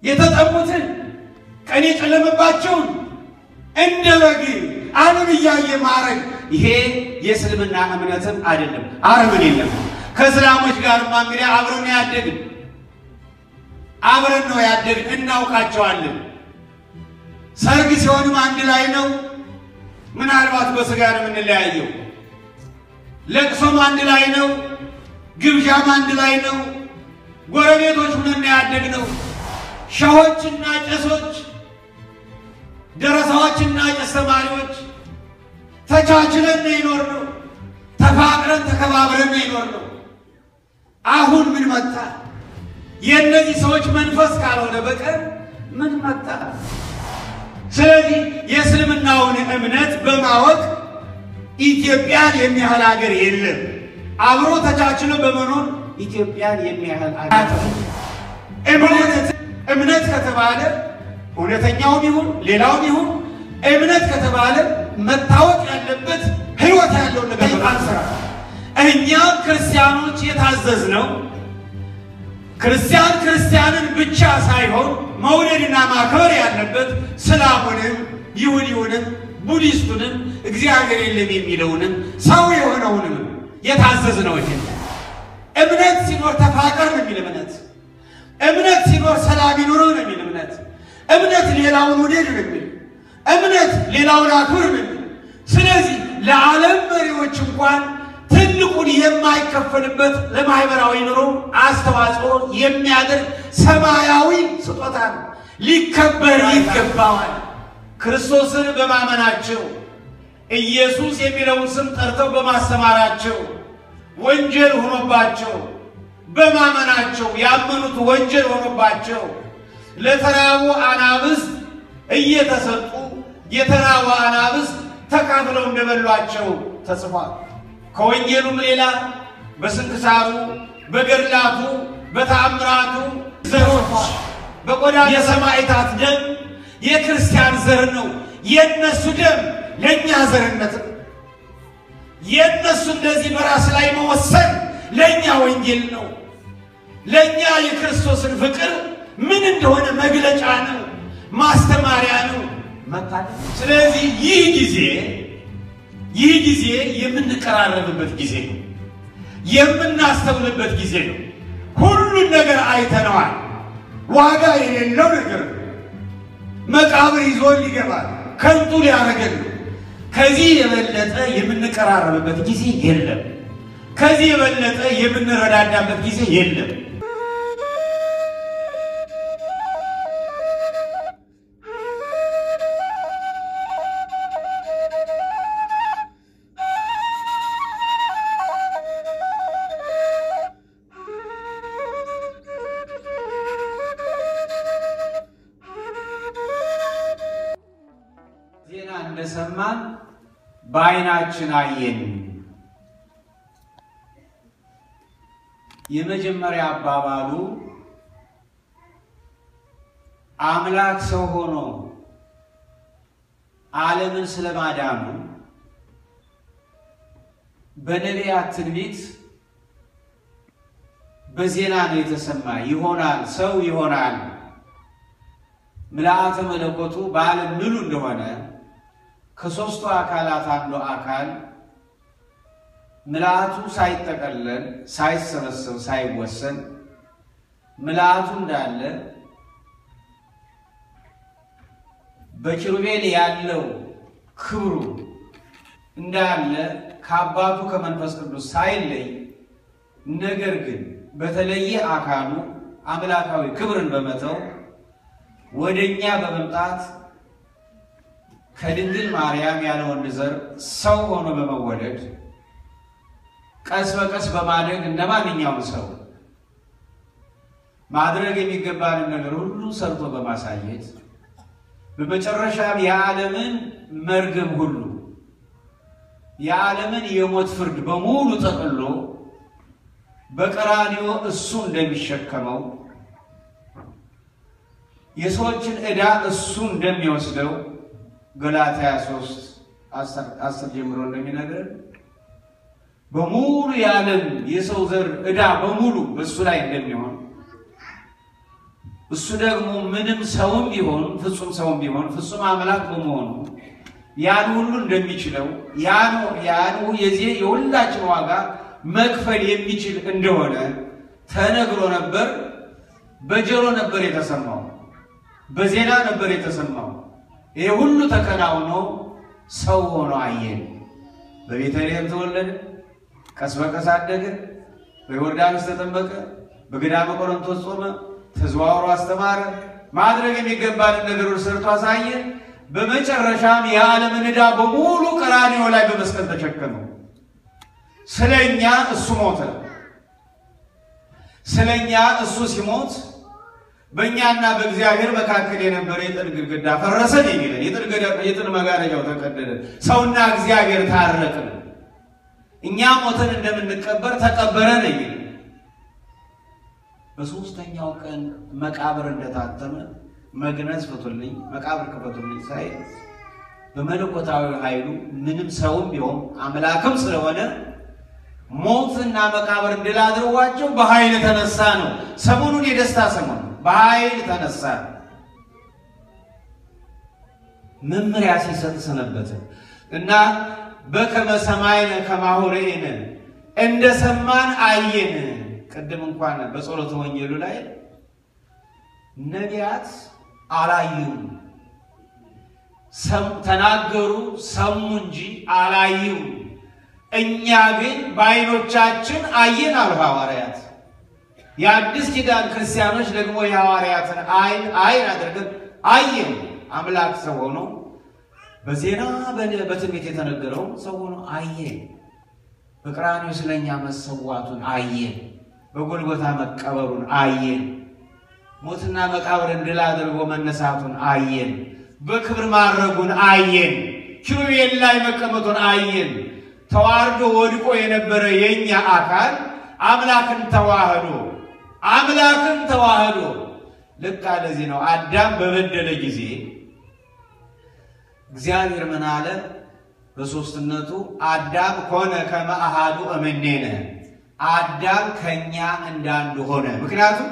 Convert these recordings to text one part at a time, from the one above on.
የተጠሙትን ቀን የጨለመባቸውን እንደ በግ ዓለም እያየ ማረግ ይሄ የእስልምና እምነትም አይደለም። አረመኔ የለም። ከእስላሞች ጋርማ እንግዲህ አብረን ያደግን አብረን ነው ያደግን፣ እናውቃቸዋለን። ሰርግ ሲሆንም አንድ ላይ ነው። ምናልባት በስጋ ነው የምንለያየው። ለቅሶም አንድ ላይ ነው፣ ግብዣም አንድ ላይ ነው። ጎረቤቶች ሆነን ያደግነው ሸሆችና ቄሶች፣ ደረሳዎችና ቄስ ተማሪዎች ተቻችለን ነው የኖርነው። ተፋቅረን ተከባብረን ነው የኖርነው። አሁን ምን መጣ? የእነዚህ ሰዎች መንፈስ ካልሆነ በቀር ምን መጣ? ስለዚህ የእስልምናውን እምነት በማወቅ ኢትዮጵያን የሚያህል ሀገር የለም። አብሮ ተቻችሎ በመኖር ኢትዮጵያን የሚያህል ሀገር እምነት ከተባለ እውነተኛውም ይሁን ሌላውም ይሁን እምነት ከተባለ መታወቅ ያለበት ህይወት ያለው ነገር አንሰራ። እኛ ክርስቲያኖች የታዘዝነው ክርስቲያንን ብቻ ሳይሆን መውደድና ማክበር ያለበት እስላሙንም ይሁዲውንም ቡዲስቱንም እግዚአብሔር የለም የሚለውንም ሰው የሆነውንም የታዘዝነው ይሄ እምነት ሲኖር ተፋቀር ነው የሚል እምነት ሲኖር ሰላም ይኑር ነው የሚል እምነት ሌላውን ውደድ ነው የሚል እምነት ሌላውን አክብር ነው የሚል። ስለዚህ ለዓለም መሪዎች እንኳን ትልቁን የማይከፈልበት ለማህበራዊ ኑሮ አስተዋጽኦ የሚያደርግ ሰማያዊ ስጦታ ነው፣ ሊከበር ይገባዋል። ክርስቶስን በማመናቸው ኢየሱስ የሚለውን ስም ጠርተው በማስተማራቸው ወንጀል ሆኖባቸው በማመናቸው ያመኑት ወንጀል ሆኖባቸው ለተራቡ አናብስት እየተሰጡ የተራቡ አናብስት ተካፍለው እንደበሏቸው ተጽፏል። ከወንጌሉም ሌላ በስንክሳሩ በገድላቱ በተአምራቱ ዘሮች በቆዳ የሰማዕታት ደም የክርስቲያን ዘር ነው። የነሱ ደም ለኛ ዘርነት ነው። የነሱ እንደዚህ በራስ ላይ መወሰን ለኛ ወንጌል ነው። ለኛ የክርስቶስን ፍቅር ምን እንደሆነ መግለጫ ነው፣ ማስተማሪያ ነው። ስለዚህ ይህ ጊዜ የምንቀራረብበት ጊዜ ነው፣ የምናስተውልበት ጊዜ ነው። ሁሉን ነገር አይተነዋል። ዋጋ የሌለው ነገር መቃብር ይዞ ሊገባል ከንቱ ሊያረገን ነው። ከዚህ የበለጠ የምንቀራረብበት ጊዜ የለም። ከዚህ የበለጠ የምንረዳዳበት ጊዜ የለም። ዜና እንደሰማን በዓይናችን አየን። የመጀመሪያ አባባሉ አምላክ ሰው ሆኖ ዓለምን ስለማዳኑ በነቢያት ትንቢት በዜና ነው የተሰማ። ይሆናል፣ ሰው ይሆናል፣ ምልአተ መለኮቱ በዓለም ምሉ እንደሆነ ከሦስቱ አካላት አንዱ አካል ምልአቱ ሳይጠቀለል ሳይሰበሰብ ሳይወሰን ምልአቱ እንዳለ በኪሩቤል ያለው ክብሩ እንዳለ ከአባቱ ከመንፈስ ቅዱስ ሳይለይ ነገር ግን በተለየ አካሉ አምላካዊ ክብርን በመተው ወደኛ በመምጣት ከድንግል ማርያም ያለ ወንድ ዘር ሰው ሆኖ በመወለድ ቀስ በቀስ በማደግ እንደማንኛውም ሰው ማድረግ የሚገባንን ነገር ሁሉ ሰርቶ በማሳየት በመጨረሻም የዓለምን መርገም ሁሉ የዓለምን የሞት ፍርድ በሙሉ ጠቅሎ በቀራንዮ እሱ እንደሚሸከመው የሰዎችን ዕዳ እሱ እንደሚወስደው ገላትያ 3:10 ጀምሮ እንደሚነግረን በሙሉ የዓለም የሰው ዘር ዕዳ በሙሉ በሱ ላይ እንደሚሆን እሱ ደግሞ ምንም ሰውም ቢሆን ፍጹም ሰውም ቢሆን ፍጹም አምላክ በመሆኑ ያን ሁሉ እንደሚችለው ያን የዚህ የሁላችን ዋጋ መክፈል የሚችል እንደሆነ ተነግሮ ነበር። በጆሮ ነበር የተሰማው፣ በዜና ነበር የተሰማው። ይሄ ሁሉ ተከናውኖ ሰው ሆኖ አየን። በቤተልሔም ተወለደ፣ ቀስ በቀስ አደገ፣ በዮርዳኖስ ተጠመቀ፣ በገዳመ ቆሮንቶስ ጾመ፣ ተዘዋውሮ አስተማረ፣ ማድረግ የሚገባንን ነገሮች ሰርቶ አሳየ። በመጨረሻም የዓለምን ዕዳ በሙሉ ቀራንዮ ላይ በመስቀል ተሸከመ። ስለኛ እሱ ሞተ። ስለኛ እሱ ሲሞት በእኛና በእግዚአብሔር መካከል የነበረ የጥል ግድግዳ ፈረሰ የሚለን የጥል መጋረጃው ተቀደደ። ሰውና እግዚአብሔር ታረቅን። እኛ ሞተን እንደምንቀበር ተቀበረን የሚለን በሶስተኛው ቀን መቃብር እንደታተመ መግነዝ ፍቱልኝ መቃብር ክፈቱልኝ ሳይ በመለኮታዊ ኃይሉ ምንም ሰውም ቢሆን አምላክም ስለሆነ ሞትና መቃብር ድል አድርጓቸው በኃይል ተነሳ ነው። ሰሞኑን የደስታ ሰሞን በኃይል ተነሳ። መመሪያ ሲሰጥ ሰነበተ እና በከመ ሰማይነ ከማሁ ርኢነ እንደሰማን አየን። ቅድም እንኳን በጸሎተ ወንጌሉ ላይ ነቢያት አላዩም፣ ተናገሩ ሰሙ እንጂ አላዩም። እኛ ግን በዓይኖቻችን አየን አሉ ሐዋርያት። የአዲስ ኪዳን ክርስቲያኖች ደግሞ የሐዋርያትን አይን አድርገን አየን። አምላክ ሰው ሆኖ በዜና በትንቢት የተነገረው ሰው ሆኖ አየን። በቀራንዮ ስለኛ መሰዋቱን አየን። በጎልጎታ መቀበሩን አየን። ሞትና መቃብርን ድል አድርጎ መነሳቱን አየን። በክብር ማረጉን አየን። ኪሩቤል ላይ መቀመጡን አየን። ተዋርዶ ወድቆ የነበረ የኛ አካል አምላክን ተዋህዶ ልክ ለዚህ ነው አዳም በበደለ ጊዜ እግዚአብሔር ምን አለ? በሶስትነቱ አዳም ኮነ ከመ አሐዱ እምኔነ፣ አዳም ከኛ እንዳንዱ ሆነ። ምክንያቱም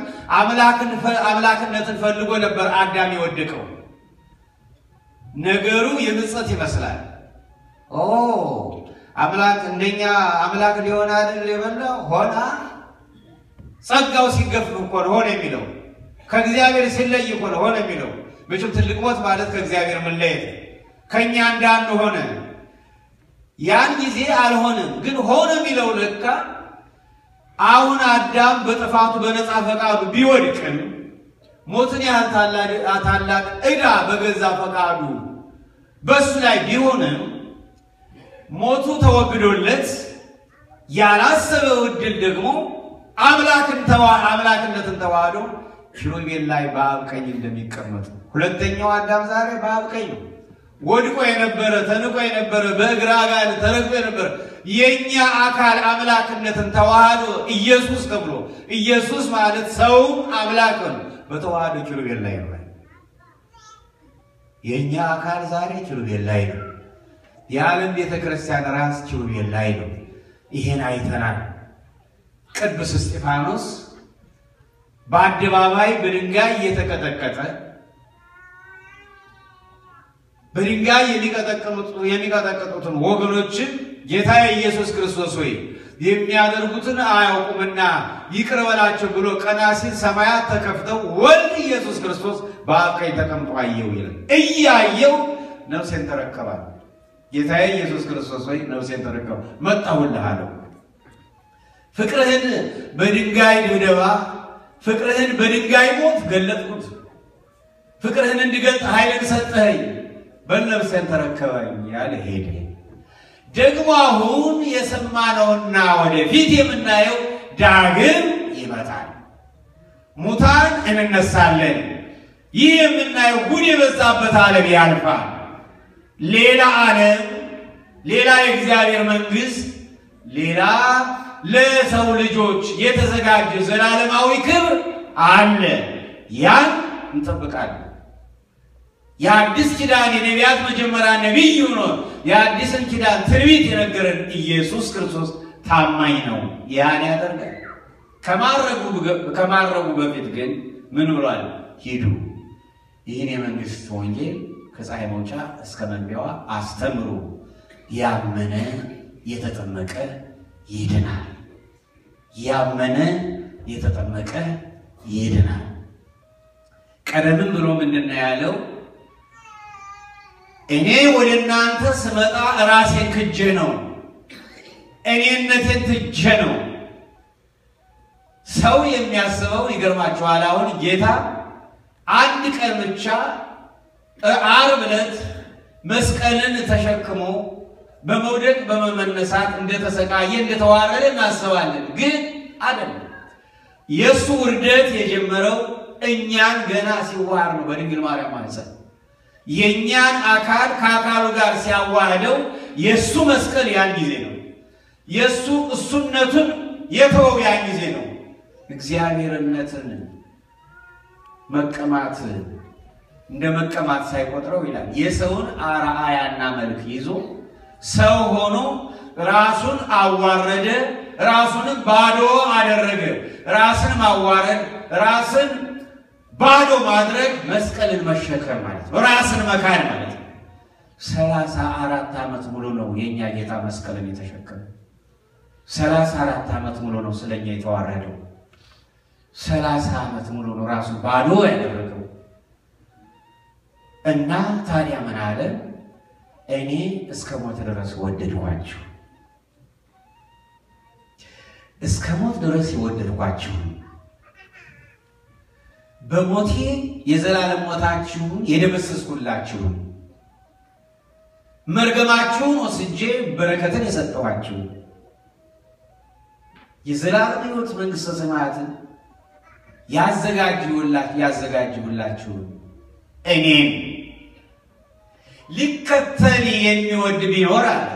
አምላክነትን ፈልጎ ነበር አዳም የወደቀው። ነገሩ የምጸት ይመስላል። አምላክ እንደኛ አምላክ ሊሆን አይደል የበላው ሆና ጸጋው ሲገፍ እኮ ሆነ የሚለው ከእግዚአብሔር ሲለይ እኮ ሆነ የሚለው። መቼም ትልቅ ሞት ማለት ከእግዚአብሔር መለየት፣ ከኛ እንዳንዱ ሆነ። ያን ጊዜ አልሆነም፣ ግን ሆነ የሚለው ለካ አሁን አዳም በጥፋቱ በነፃ ፈቃዱ ቢወድቅም ሞትን ያህል ታላቅ ዕዳ በገዛ ፈቃዱ በሱ ላይ ቢሆንም ሞቱ ተወግዶለት ያላሰበው ዕድል ደግሞ አምላክነትን ተዋህዶ ኪሩቤል ላይ በአብ ቀኝ እንደሚቀመጥ። ሁለተኛው አዳም ዛሬ በአብ ቀኝ ነው። ወድቆ የነበረ ተንቆ የነበረ በእግር አጋንንት ተረግጦ የነበረ የኛ አካል አምላክነትን ተዋህዶ ኢየሱስ ተብሎ ኢየሱስ ማለት ሰው አምላክን በተዋህዶ ኪሩቤል ላይ ነው። የኛ አካል ዛሬ ኪሩቤል ላይ ነው። የዓለም ቤተክርስቲያን ራስ ኪሩቤል ላይ ነው። ይሄን አይተናል። ቅዱስ እስጢፋኖስ በአደባባይ በድንጋይ እየተቀጠቀጠ በድንጋይ የሚቀጠቅጡትን ወገኖችን ጌታ ኢየሱስ ክርስቶስ ሆይ የሚያደርጉትን አያውቁምና ይቅር በላቸው ብሎ ቀና ሲል ሰማያት ተከፍተው ወልድ ኢየሱስ ክርስቶስ በአብ ቀኝ ተቀምጦ አየው ይላል። እያየው ነፍሴን ተረከባል። ጌታ ኢየሱስ ክርስቶስ ሆይ ነፍሴን ተረከባ መጣሁልህ አለው። ፍቅርህን በድንጋይ ድብደባ፣ ፍቅርህን በድንጋይ ሞት ገለጥኩት። ፍቅርህን እንድገልጥ ኃይልን ሰጠኸኝ፣ በነፍሴን ተረከባኝ ያለ ሄደ። ደግሞ አሁን የሰማነውና ወደፊት የምናየው ዳግም ይመጣል። ሙታን እንነሳለን። ይህ የምናየው ጉድ የበዛበት ዓለም ያልፋል። ሌላ ዓለም፣ ሌላ የእግዚአብሔር መንግሥት፣ ሌላ ለሰው ልጆች የተዘጋጀ ዘላለማዊ ክብር አለ። ያን እንጠብቃለን። የአዲስ ኪዳን የነቢያት መጀመሪያ ነቢይ ሆኖ የአዲስን ኪዳን ትንቢት የነገረን ኢየሱስ ክርስቶስ ታማኝ ነው። ያን ያደርጋል። ከማረጉ በፊት ግን ምን ብሏል? ሂዱ ይህን የመንግስት ወንጌል ከፀሐይ መውጫ እስከ መግቢያዋ አስተምሩ ያመነ የተጠመቀ ይድናል ያመነ የተጠመቀ ይድናል ቀደምም ብሎ ምንድነው ያለው እኔ ወደ እናንተ ስመጣ ራሴን ክጄ ነው እኔነቴን ትቼ ነው ሰው የሚያስበው ይገርማችኋል አሁን ጌታ አንድ ቀን ብቻ ዓርብ ዕለት መስቀልን ተሸክሞ በመውደቅ በመመነሳት እንደተሰቃየ እንደተዋረደ እናስባለን ግን አይደለም የሱ ውርደት የጀመረው እኛን ገና ሲዋሃድ ነው በድንግል ማርያም ማህፀን የኛን አካል ከአካሉ ጋር ሲያዋህደው የሱ መስቀል ያን ጊዜ ነው የሱ እሱነቱን የተወው ያን ጊዜ ነው እግዚአብሔርነትን መቀማት እንደ መቀማት ሳይቆጥረው ይላል የሰውን አርአያና መልክ ይዞ ሰው ሆኖ ራሱን አዋረደ ራሱን ባዶ አደረገ ራስን ማዋረድ ራስን ባዶ ማድረግ መስቀልን መሸከም ማለት ነው ራስን መካድ ማለት ነው 34 ዓመት ሙሉ ነው የኛ ጌታ መስቀልን የተሸከመ 34 ዓመት ሙሉ ነው ስለኛ የተዋረደው 30 ዓመት ሙሉ ነው ራሱን ባዶ ያደረገው እና ታዲያ ምን አለ እኔ እስከ ሞት ድረስ ወደድኳችሁ እስከ ሞት ድረስ ወደድኳችሁ በሞቴ የዘላለም ሞታችሁን የደመሰስኩላችሁ መርገማችሁን ወስጄ በረከትን የሰጠኋችሁ የዘላለም ሕይወት መንግሥተ ሰማያትን ያዘጋጅሁላችሁ እኔን ሊከተል የሚወድ ቢኖር አለ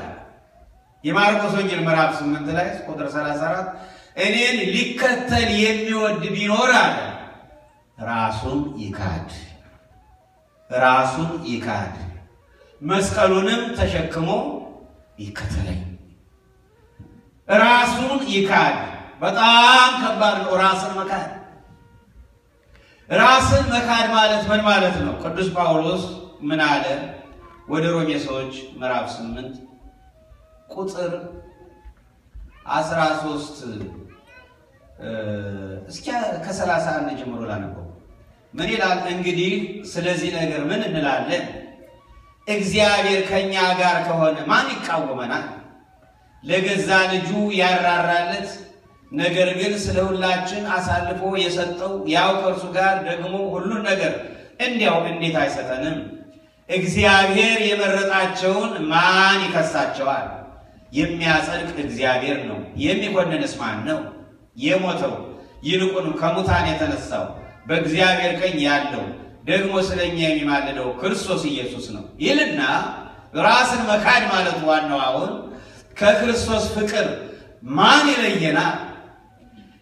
የማርቆስ ወንጌል ምዕራፍ 8 ላይ ቁጥር 34 እኔን ሊከተል የሚወድ ቢኖር አለ ራሱን ይካድ መስቀሉንም ተሸክሞ ይከተለኝ ራሱን ይካድ በጣም ከባድ ነው ራስን መካድ ማለት ምን ማለት ነው ቅዱስ ጳውሎስ ምን አለ ወደ ሮሜ ሰዎች ምዕራፍ 8 ቁጥር 13 እስኪ ከ31 ጀምሮ ላነበው ምን ይላል እንግዲህ ስለዚህ ነገር ምን እንላለን እግዚአብሔር ከኛ ጋር ከሆነ ማን ይቃወመናል ለገዛ ልጁ ያራራለት ነገር ግን ስለሁላችን አሳልፎ የሰጠው ያው ከእርሱ ጋር ደግሞ ሁሉን ነገር እንዲያው እንዴት አይሰጠንም እግዚአብሔር የመረጣቸውን ማን ይከሳቸዋል የሚያጸድቅ እግዚአብሔር ነው የሚኮንንስ ማን ነው የሞተው ይልቁንም ከሙታን የተነሳው በእግዚአብሔር ቀኝ ያለው ደግሞ ስለኛ የሚማልደው ክርስቶስ ኢየሱስ ነው ይልና ራስን መካድ ማለት ዋናው አሁን ከክርስቶስ ፍቅር ማን ይለየናል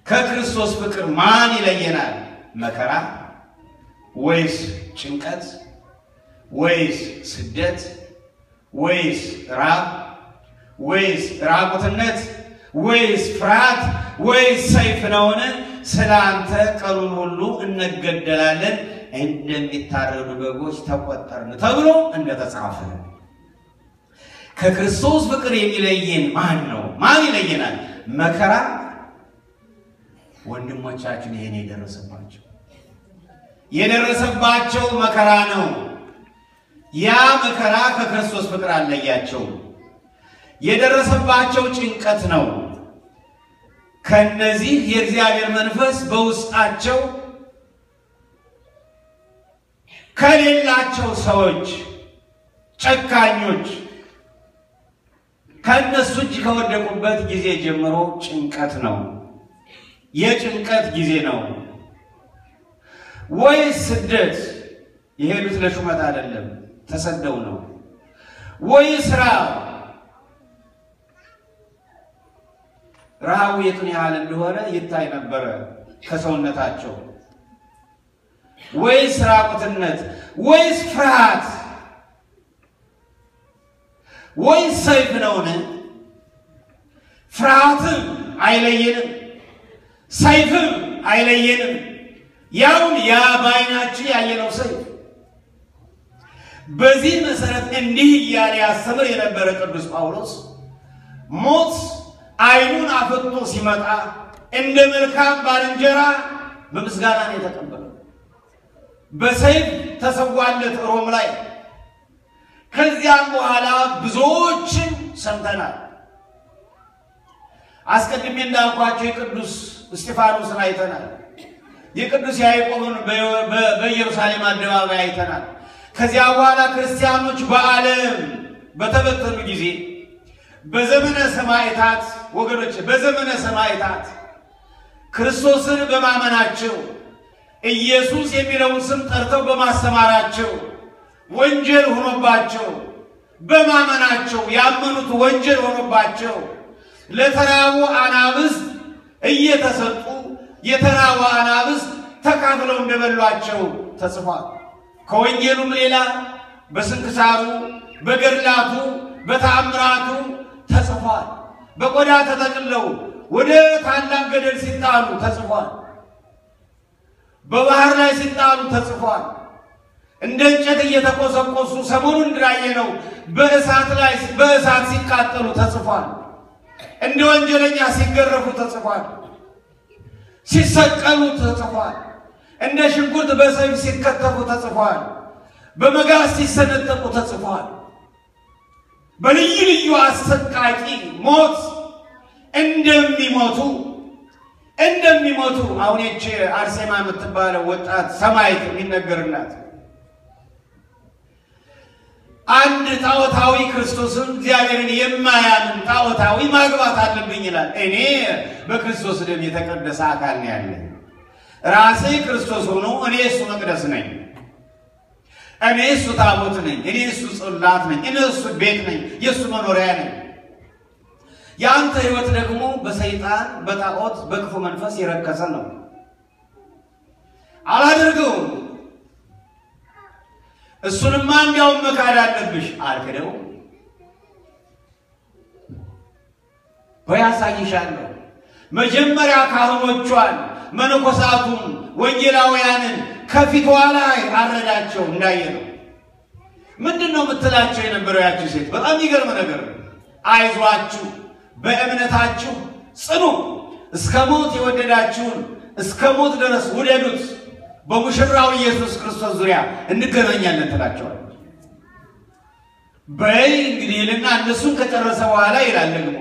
ከክርስቶስ ፍቅር ማን ይለየናል መከራ ወይስ ጭንቀት ወይስ ስደት ወይስ ራብ ወይስ ራቁትነት ወይስ ፍርሃት ወይስ ሰይፍ ነውን ስላንተ ቀኑን ሁሉ እንገደላለን እንደሚታረዱ በጎች ተቆጠርን ተብሎ እንደተጻፈ ከክርስቶስ ፍቅር የሚለየን ማን ነው ማን ይለየናል መከራ ወንድሞቻችን ይሄን የደረሰባቸው መከራ ነው ያ መከራ ከክርስቶስ ፍቅር አለያቸው የደረሰባቸው ጭንቀት ነው ከነዚህ የእግዚአብሔር መንፈስ በውስጣቸው ከሌላቸው ሰዎች ጨካኞች ከነሱ እጅ ከወደቁበት ጊዜ ጀምሮ ጭንቀት ነው የጭንቀት ጊዜ ነው ወይስ ስደት የሄዱት ለሹመት አይደለም ተሰደው ነው ወይስ ረሃቡ የቱን ያህል እንደሆነ ይታይ ነበር ከሰውነታቸው ወይስ ራቁትነት ወይስ ፍርሃት ወይስ ሰይፍ ነውን ፍርሃትም አይለየንም ሰይፍም አይለየንም ያውን ያ ባይናችን ያየነው ሰይፍ። በዚህ መሰረት እንዲህ እያለ ያስተምር የነበረ ቅዱስ ጳውሎስ ሞት አይኑን አፍጥጦ ሲመጣ እንደ መልካም ባልንጀራ በምስጋና ነው የተቀበለው። በሰይፍ ተሰዋለት ሮም ላይ። ከዚያም በኋላ ብዙዎችን ሰምተናል። አስቀድሜ እንዳልኳቸው የቅዱስ እስጢፋኖስን አይተናል። የቅዱስ ያዕቆብን በኢየሩሳሌም አደባባይ አይተናል። ከዚያ በኋላ ክርስቲያኖች በዓለም በተበተኑ ጊዜ በዘመነ ሰማዕታት ወገኖች በዘመነ ሰማዕታት ክርስቶስን በማመናቸው ኢየሱስ የሚለውን ስም ጠርተው በማስተማራቸው ወንጀል ሆኖባቸው በማመናቸው ያመኑት ወንጀል ሆኖባቸው ለተራቡ አናብስት እየተሰጡ የተራቡ አናብስት ተካፍለው እንደበሏቸው ተጽፏል። ከወንጌሉም ሌላ በስንክሳሩ በገድላቱ በተአምራቱ ተጽፏል። በቆዳ ተጠቅልለው ወደ ታላቅ ገደል ሲጣሉ ተጽፏል። በባህር ላይ ሲጣሉ ተጽፏል። እንደ እንጨት እየተቆሰቆሱ ሰሞኑን እንዳየነው በእሳት ሲቃጠሉ ተጽፏል። እንደ ወንጀለኛ ሲገረፉ ተጽፏል። ሲሰቀሉ ተጽፏል። እንደ ሽንኩርት በሰይፍ ሲከተፉ ተጽፏል። በመጋዝ ሲሰነጠቁ ተጽፏል። በልዩ ልዩ አሰቃቂ ሞት እንደሚሞቱ አሁን እቺ አርሴማ የምትባለው ወጣት ሰማዕት የሚነገርላት አንድ ጣዖታዊ ክርስቶስን እግዚአብሔርን የማያምን ጣዖታዊ ማግባት አለብኝ ይላል። እኔ በክርስቶስ ደም የተቀደሰ አካል ነው ያለኝ። ራሴ ክርስቶስ ሆኖ እኔ እሱ መቅደስ ነኝ፣ እኔ እሱ ታቦት ነኝ፣ እኔ እሱ ጽላት ነኝ፣ እኔ እሱ ቤት ነኝ፣ የእሱ መኖሪያ ነኝ። ያንተ ህይወት ደግሞ በሰይጣን በጣዖት በክፉ መንፈስ የረከሰ ነው። አላደርገውም። እሱንማ እንዲያውም መካድ አለብሽ። አልክደው በያሳይሻለሁ። መጀመሪያ ካህኖቿን መነኮሳቱን ወንጌላውያንን ከፊቷ ላይ አረዳቸው። እንዳየነው ምንድነው የምትላቸው የነበረው ያቺ ሴት? በጣም ይገርም ነገር ነው። አይዟችሁ፣ በእምነታችሁ ጽኑ፣ እስከ ሞት የወደዳችሁን እስከ ሞት ድረስ ውደዱት፣ በሙሽራው ኢየሱስ ክርስቶስ ዙሪያ እንገናኛለን ትላቸዋለች። በይ እንግዲህ ይልና እነሱን ከጨረሰ በኋላ ይላል ደግሞ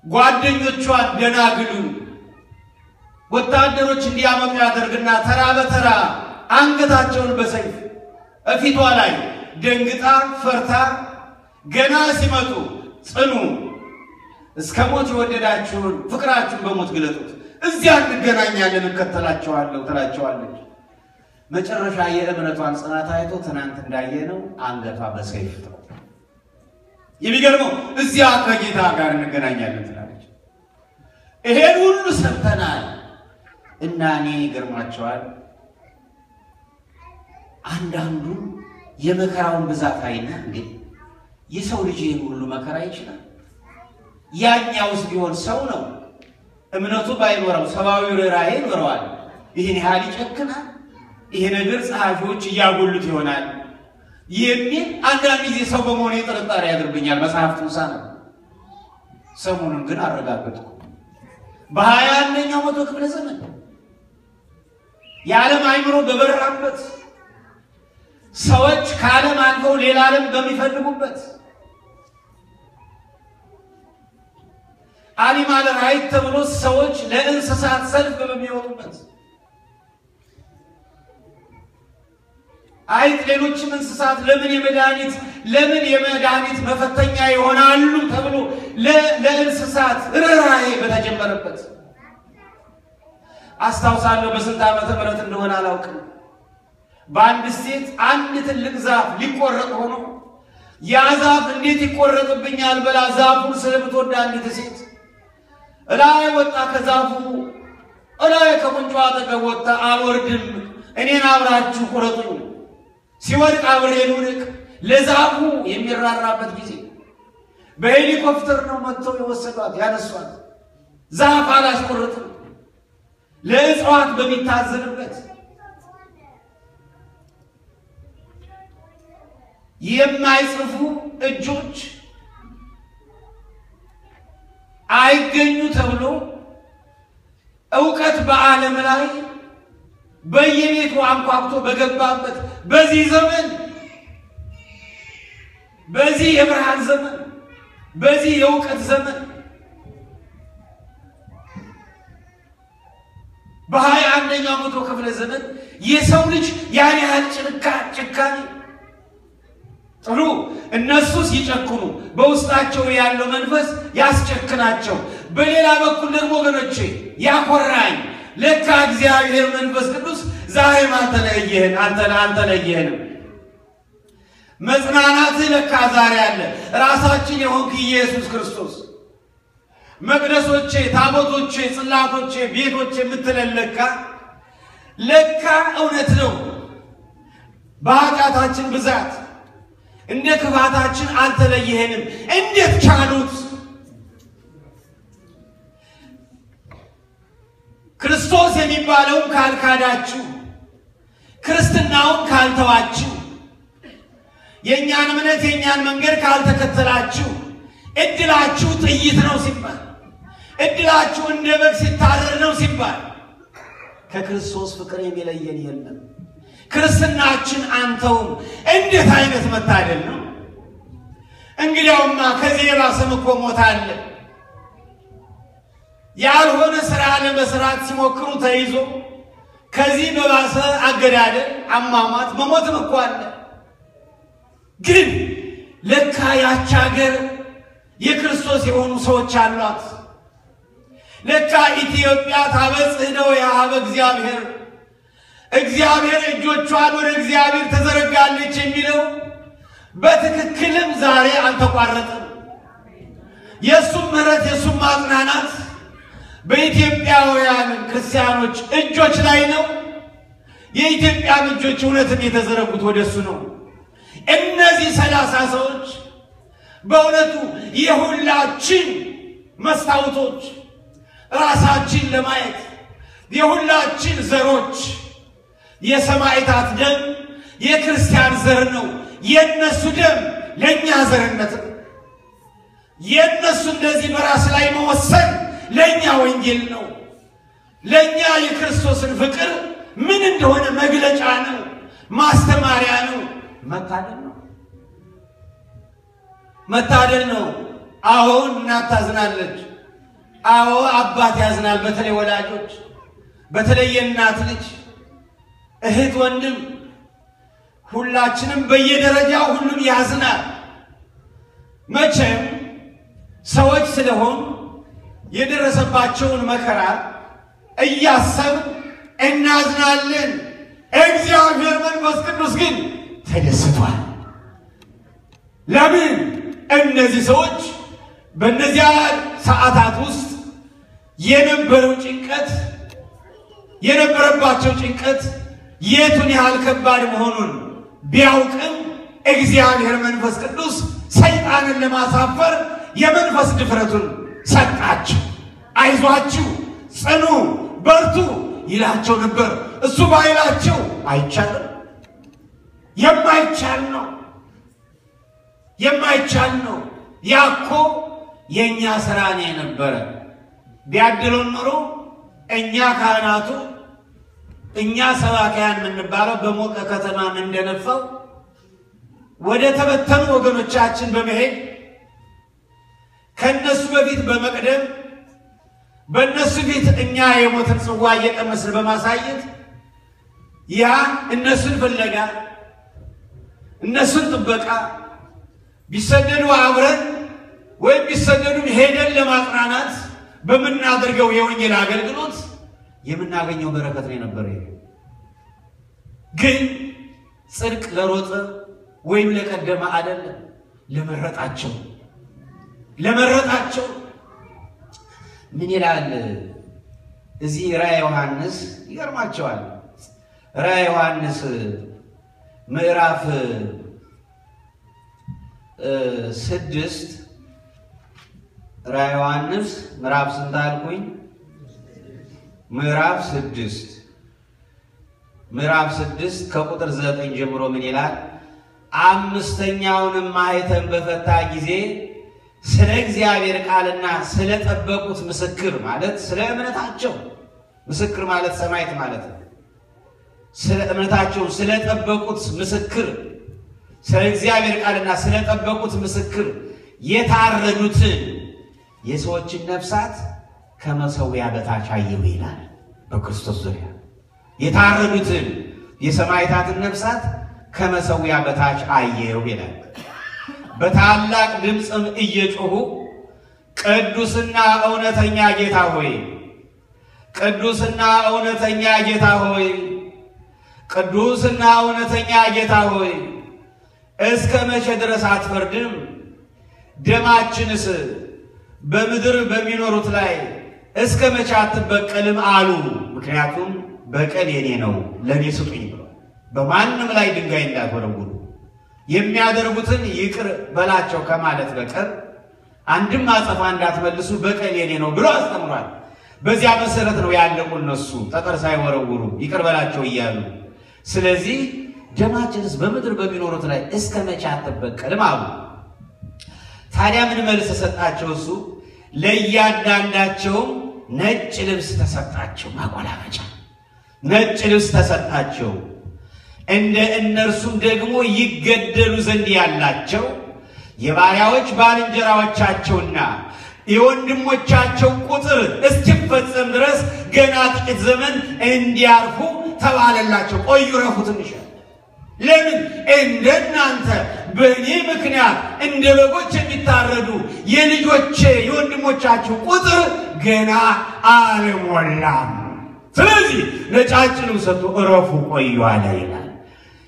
ጓደኞቿን ደናግሉን ወታደሮች እንዲያመጡ ያደርግና ተራ በተራ አንገታቸውን በሰይፍ እፊቷ ላይ ደንግጣ ፈርታ ገና ሲመጡ ጽኑ፣ እስከ ሞት የወደዳችሁን ፍቅራችሁን በሞት ግለጡት፣ እዚያ እንገናኛለን እከተላቸዋለሁ ትላቸዋለች። መጨረሻ የእምነቷን ጽናት አይቶ ትናንት እንዳየነው አንገቷ በሰይፍ ተቆረጠ። የሚገርመው እዚያ ከጌታ ጋር እንገናኛለን ትላለች። ይሄን ሁሉ ሰምተናል እና እኔ ይገርማቸዋል። አንዳንዱ የመከራውን ብዛት አይና እንዴ የሰው ልጅ ይሄን ሁሉ መከራ ይችላል? ያኛውስ ቢሆን ሰው ነው፣ እምነቱ ባይኖረው ሰብአዊ ርኅራኄ ይኖረዋል። ይሄን ያህል ይጨክናል? ይሄ ነገር ጸሐፊዎች እያጎሉት ይሆናል የሚል አንዳንድ ጊዜ ሰው በመሆኔ ጥርጣሬ ያድርብኛል። መጽሐፍቱን ሳነብ ሰሞኑን ግን አረጋግጥኩ። በ21ኛው መቶ ክፍለ ዘመን የዓለም አእምሮ በበራበት ሰዎች ከዓለም አልፈው ሌላ ዓለም በሚፈልጉበት አኒማል ራይት ተብሎ ሰዎች ለእንስሳት ሰልፍ በሚወጡበት አይት ሌሎችም እንስሳት ለምን የመድኃኒት መፈተኛ ይሆናሉ ተብሎ ለእንስሳት ርኅራኄ በተጀመረበት አስታውሳለሁ። በስንት ዓመተ ምህረት እንደሆነ አላውቅም። በአንድ ሴት አንድ ትልቅ ዛፍ ሊቆረጥ ሆኖ ያ ዛፍ እንዴት ይቆረጥብኛል ብላ ዛፉን ስለምትወድ አንዲት ሴት እላይ ወጣ። ከዛፉ እላይ ከቁንጯ አጠገብ ወጣ። አልወርድም፣ እኔን አብራችሁ ቁረጡኝ፣ ሲወድቅ አብሬ ልውደቅ። ለዛፉ የሚራራበት ጊዜ በሄሊኮፕተር ነው መጥተው የወሰዷት ያነሷት። ዛፍ አላስቆረጥም። ለእጽዋት በሚታዘንበት የማይጽፉ እጆች አይገኙ ተብሎ ዕውቀት በዓለም ላይ በየቤቱ አንኳኩቶ በገባበት በዚህ ዘመን በዚህ የብርሃን ዘመን በዚህ የዕውቀት ዘመን በ21ኛው መቶ ክፍለ ዘመን የሰው ልጅ ያን ያህል ጭካኔ ጥሩ እነሱ ሲጨክኑ በውስጣቸው ያለው መንፈስ ያስጨክናቸው። በሌላ በኩል ደግሞ ወገኖቼ ያኮራኝ ለካ እግዚአብሔር መንፈስ ቅዱስ ዛሬም አልተለየህንም። መጽናናት ለካ ዛሬ አለ። ራሳችን የሆንክ ኢየሱስ ክርስቶስ መቅደሶቼ፣ ታቦቶቼ፣ ጽላቶቼ፣ ቤቶቼ የምትለለካ ለካ እውነት ነው። በኃጢአታችን ብዛት እንደ ክፋታችን አልተለየህንም። እንዴት ቻሉት? ክርስቶስ የሚባለውን ካልካዳችሁ፣ ክርስትናውን ካልተዋችሁ፣ የእኛን እምነት የእኛን መንገድ ካልተከተላችሁ እድላችሁ ጥይት ነው ሲባል፣ እድላችሁ እንደ በግ ሲታረድ ነው ሲባል ከክርስቶስ ፍቅር የሚለየን የለም። ክርስትናችን አንተውም። እንዴት አይነት መታደል ነው! እንግዲያውማ ከዚህ የባሰም እኮ ሞት አለ። ያልሆነ ስራ ለመስራት ሲሞክሩ ተይዞ ከዚህ በባሰ አገዳደል፣ አሟሟት፣ መሞትም እኮ አለ። ግን ለካ ያች ሀገር የክርስቶስ የሆኑ ሰዎች አሏት። ለካ ኢትዮጵያ ታበጽሕነው ያኀበ እግዚአብሔር፣ እግዚአብሔር እጆቿን ወደ እግዚአብሔር ተዘረጋለች የሚለው በትክክልም ዛሬ አልተቋረጠም። የእሱም ምሕረት የእሱም ማጽናናት በኢትዮጵያውያን ክርስቲያኖች እጆች ላይ ነው። የኢትዮጵያ እጆች እውነትም የተዘረጉት ወደ እሱ ነው። እነዚህ 30 ሰዎች በእውነቱ የሁላችን መስታወቶች፣ ራሳችን ለማየት የሁላችን ዘሮች፣ የሰማዕታት ደም የክርስቲያን ዘር ነው። የነሱ ደም ለኛ ዘርነት ነው። የነሱ እንደዚህ በራስ ላይ መወሰን ለኛ ወንጌል ነው። ለኛ የክርስቶስን ፍቅር ምን እንደሆነ መግለጫ ነው፣ ማስተማሪያ ነው። መታደል ነው፣ መታደል ነው። አዎ እናት ታዝናለች፣ አዎ አባት ያዝናል። በተለይ ወላጆች፣ በተለይ የእናት ልጅ፣ እህት፣ ወንድም፣ ሁላችንም በየደረጃው ሁሉም ያዝናል። መቼም ሰዎች ስለሆን የደረሰባቸውን መከራ እያሰብን እናዝናለን። እግዚአብሔር መንፈስ ቅዱስ ግን ተደስቷል። ለምን? እነዚህ ሰዎች በእነዚያ ሰዓታት ውስጥ የነበረው ጭንቀት የነበረባቸው ጭንቀት የቱን ያህል ከባድ መሆኑን ቢያውቅም እግዚአብሔር መንፈስ ቅዱስ ሰይጣንን ለማሳፈር የመንፈስ ድፍረቱን ሰጣቸው። አይዟችሁ፣ ጽኑ፣ በርቱ ይላቸው ነበር። እሱ ባይላቸው አይቻልም። የማይቻል ነው፣ የማይቻል ነው። ያኮ የኛ ስራ ነው የነበረ። ቢያድሉን ኖሮ እኛ ካህናቱ፣ እኛ ሰባኪያን የምንባለው በሞቀ ከተማ እንደነፋው ወደ ተበተኑ ወገኖቻችን በመሄድ ከነሱ በፊት በመቅደም በእነሱ ፊት እኛ የሞትን ጽዋ እየቀመስን በማሳየት ያ እነሱን ፍለጋ እነሱን ጥበቃ ቢሰደዱ አብረን ወይም ቢሰደዱም ሄደን ለማጽናናት በምናደርገው የወንጌል አገልግሎት የምናገኘው በረከት ነው የነበረ። ግን ጽድቅ ለሮጠ ወይም ለቀደመ አይደለም፣ ለመረጣቸው ምን ይላል እዚህ ራዕየ ዮሐንስ? ይገርማቸዋል። ራዕየ ዮሐንስ ምዕራፍ 6 ራዕየ ዮሐንስ ምዕራፍ ስንት አልኩኝ? ምዕራፍ 6 ከቁጥር 9 ጀምሮ ምን ይላል? አምስተኛውንም ማኅተም በፈታ ጊዜ ስለ እግዚአብሔር ቃልና ስለ ጠበቁት ምስክር ማለት ስለ እምነታቸው ምስክር ማለት ሰማዕት ማለት ነው። ስለ እምነታቸው ስለ ጠበቁት ምስክር ስለ እግዚአብሔር ቃልና ስለ ጠበቁት ምስክር የታረዱትን የሰዎችን ነፍሳት ከመሠዊያ በታች አየሁ ይላል። በክርስቶስ ዙሪያ የታረዱትን የሰማዕታትን ነፍሳት ከመሠዊያ በታች አየሁ ይላል። በታላቅ ድምፅም እየጮሁ ቅዱስና እውነተኛ ጌታ ሆይ፣ ቅዱስና እውነተኛ ጌታ ሆይ፣ ቅዱስና እውነተኛ ጌታ ሆይ እስከ መቼ ድረስ አትፈርድም? ደማችንስ በምድር በሚኖሩት ላይ እስከ መቼ አትበቀልም አሉ። ምክንያቱም በቀል የኔ ነው ለኔ ስጡኝ ብሎ በማንም ላይ ድንጋይ እንዳትወረውሩ የሚያደርጉትን ይቅር በላቸው ከማለት በቀር አንድም አጸፋ እንዳትመልሱ በቀል የኔ ነው ብሎ አስተምሯል። በዚያ መሰረት ነው ያለቁ እነሱ ጠጠር ሳይወረውሩ ይቅር በላቸው እያሉ። ስለዚህ ደማችንስ በምድር በሚኖሩት ላይ እስከ መቼ አትበቀልም አሉ። ታዲያ ምን መልስ ሰጣቸው? እሱ ለእያንዳንዳቸው ነጭ ልብስ ተሰጣቸው፣ ማቆላመጫ ነጭ ልብስ ተሰጣቸው። እንደ እነርሱም ደግሞ ይገደሉ ዘንድ ያላቸው የባሪያዎች ባልንጀራዎቻቸውና የወንድሞቻቸው ቁጥር እስኪፈጸም ድረስ ገና ጥቂት ዘመን እንዲያርፉ ተባለላቸው። ቆዩ ረፉ ትንሽ። ለምን? እንደናንተ በእኔ ምክንያት እንደ በጎች የሚታረዱ የልጆቼ የወንድሞቻችሁ ቁጥር ገና አልሞላም። ስለዚህ ነጫጭ ልብስ ሰጥቶ እረፉ ቆዩ አለ ይላል።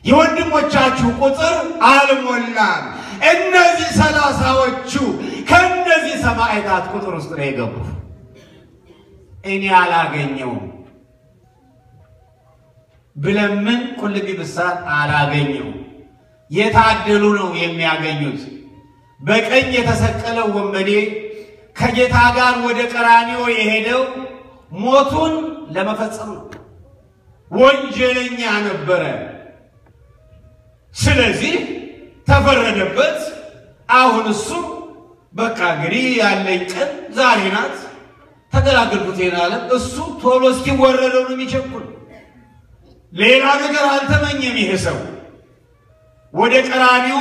የወንድሞቻችሁ ቁጥር አልሞላም። እነዚህ 30ዎቹ ከእነዚህ ሰማዕታት ቁጥር ውስጥ ነው የገቡ። እኔ አላገኘውም ብለምን ቁልቢ ብሳት አላገኘው። የታደሉ ነው የሚያገኙት። በቀኝ የተሰቀለው ወንበዴ ከጌታ ጋር ወደ ቀራንዮ የሄደው ሞቱን ለመፈጸም ነው። ወንጀለኛ ነበረ። ስለዚህ ተፈረደበት። አሁን እሱ በቃ እንግዲህ ያለኝ ቀን ዛሬ ናት ተገላገልኩት ይላል። እሱ ቶሎ እስኪወረደው ነው የሚቸኩል። ሌላ ነገር አልተመኘም። ይሄ ሰው ወደ ቀራንዮ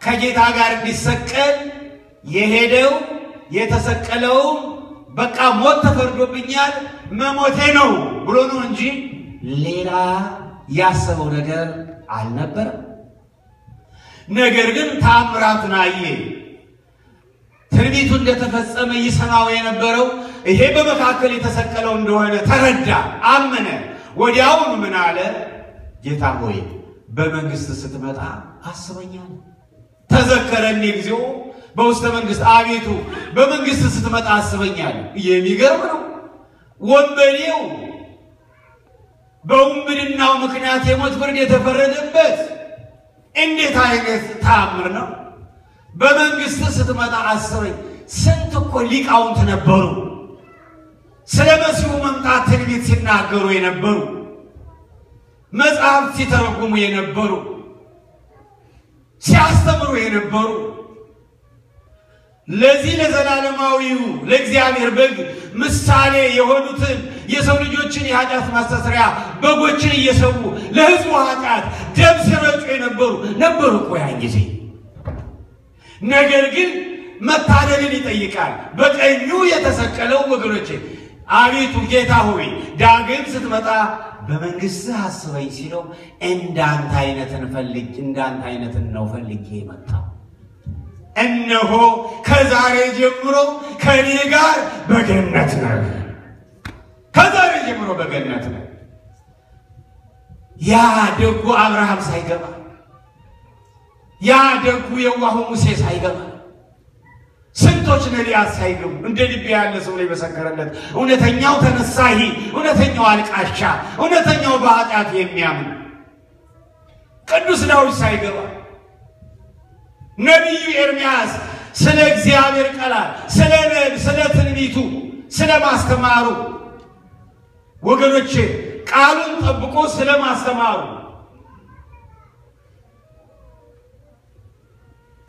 ከጌታ ጋር እንዲሰቀል የሄደው የተሰቀለው በቃ ሞት ተፈርዶብኛል መሞቴ ነው ብሎ ነው እንጂ ሌላ ያሰበው ነገር አልነበረም። ነገር ግን ታምራቱን አየ። ትንቢቱ እንደተፈጸመ ይሰማው የነበረው ይሄ በመካከል የተሰቀለው እንደሆነ ተረዳ፣ አመነ። ወዲያውኑ ምን አለ? ጌታ ሆይ በመንግስት ስትመጣ አስበኛል። ተዘከረኒ እግዚኦ በውስተ መንግስት፣ አቤቱ በመንግስት ስትመጣ አስበኛል። የሚገርም ነው። ወንበዴው በውንብድናው ምክንያት የሞት ፍርድ የተፈረደበት እንዴት አይነት ተአምር ነው! በመንግስት ስትመጣ አስበኝ። ስንት እኮ ሊቃውንት ነበሩ ስለ መሲሁ መምጣት ትንቢት ሲናገሩ የነበሩ፣ መጽሐፍ ሲተረጉሙ የነበሩ፣ ሲያስተምሩ የነበሩ። ለዚህ ለዘላለማዊው ለእግዚአብሔር በግ ምሳሌ የሆኑትን የሰው ልጆችን የኃጢአት ማስተስሪያ በጎችን እየሰዉ ለሕዝቡ ኃጢአት ደም ሲረጩ ነበሩ እኮ ያን ጊዜ። ነገር ግን መታደልን ይጠይቃል። በቀኙ የተሰቀለው ወገኖቼ አቤቱ ጌታ ሆይ ዳግም ስትመጣ በመንግስትህ አስበኝ ሲለው እንዳንተ አይነትን ነው ፈልጌ የመጣው። እነሆ ከዛሬ ጀምሮ ከኔ ጋር በገነት ነህ። ከዛሬ ጀምሮ በገነት ነህ። ያ ደጉ አብርሃም ሳይገባ፣ ያ ደጉ የዋሁ ሙሴ ሳይገባ፣ ስንቶች ነቢያት ሳይገቡ እንደ ልቤ ያለ ሰው ላይ መሰከረለት። እውነተኛው ተነሳሂ፣ እውነተኛው አልቃሻ፣ እውነተኛው በኃጢአት የሚያምን ቅዱስ ዳዊት ሳይገባ፣ ነቢዩ ኤርምያስ ስለ እግዚአብሔር ቃል ስለ ትንቢቱ ስለ ማስተማሩ ወገኖቼ ቃሉን ጠብቆ ስለማስተማሩ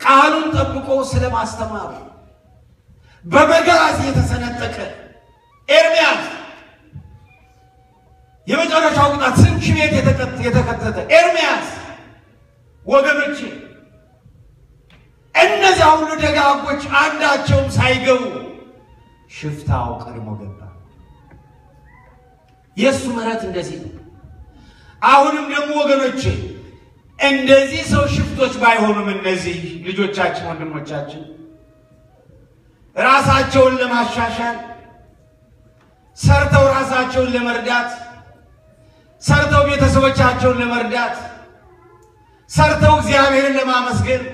ቃሉን ጠብቆ ስለማስተማሩ በመጋዝ የተሰነጠቀ ኤርምያስ የመጨረሻው ቅጣት ስንቅ ቤት የተከተተ ኤርምያስ ወገኖቼ እነዚያ ሁሉ ደጋጎች አንዳቸውም ሳይገቡ ሽፍታው ቀድሞ ገባ። የሱ ምሕረት እንደዚህ ነው። አሁንም ደግሞ ወገኖቼ እንደዚህ ሰው ሽፍቶች ባይሆኑም እነዚህ ልጆቻችን ወንድሞቻችን ራሳቸውን ለማሻሻል ሰርተው ራሳቸውን ለመርዳት ሰርተው ቤተሰቦቻቸውን ለመርዳት ሰርተው እግዚአብሔርን ለማመስገን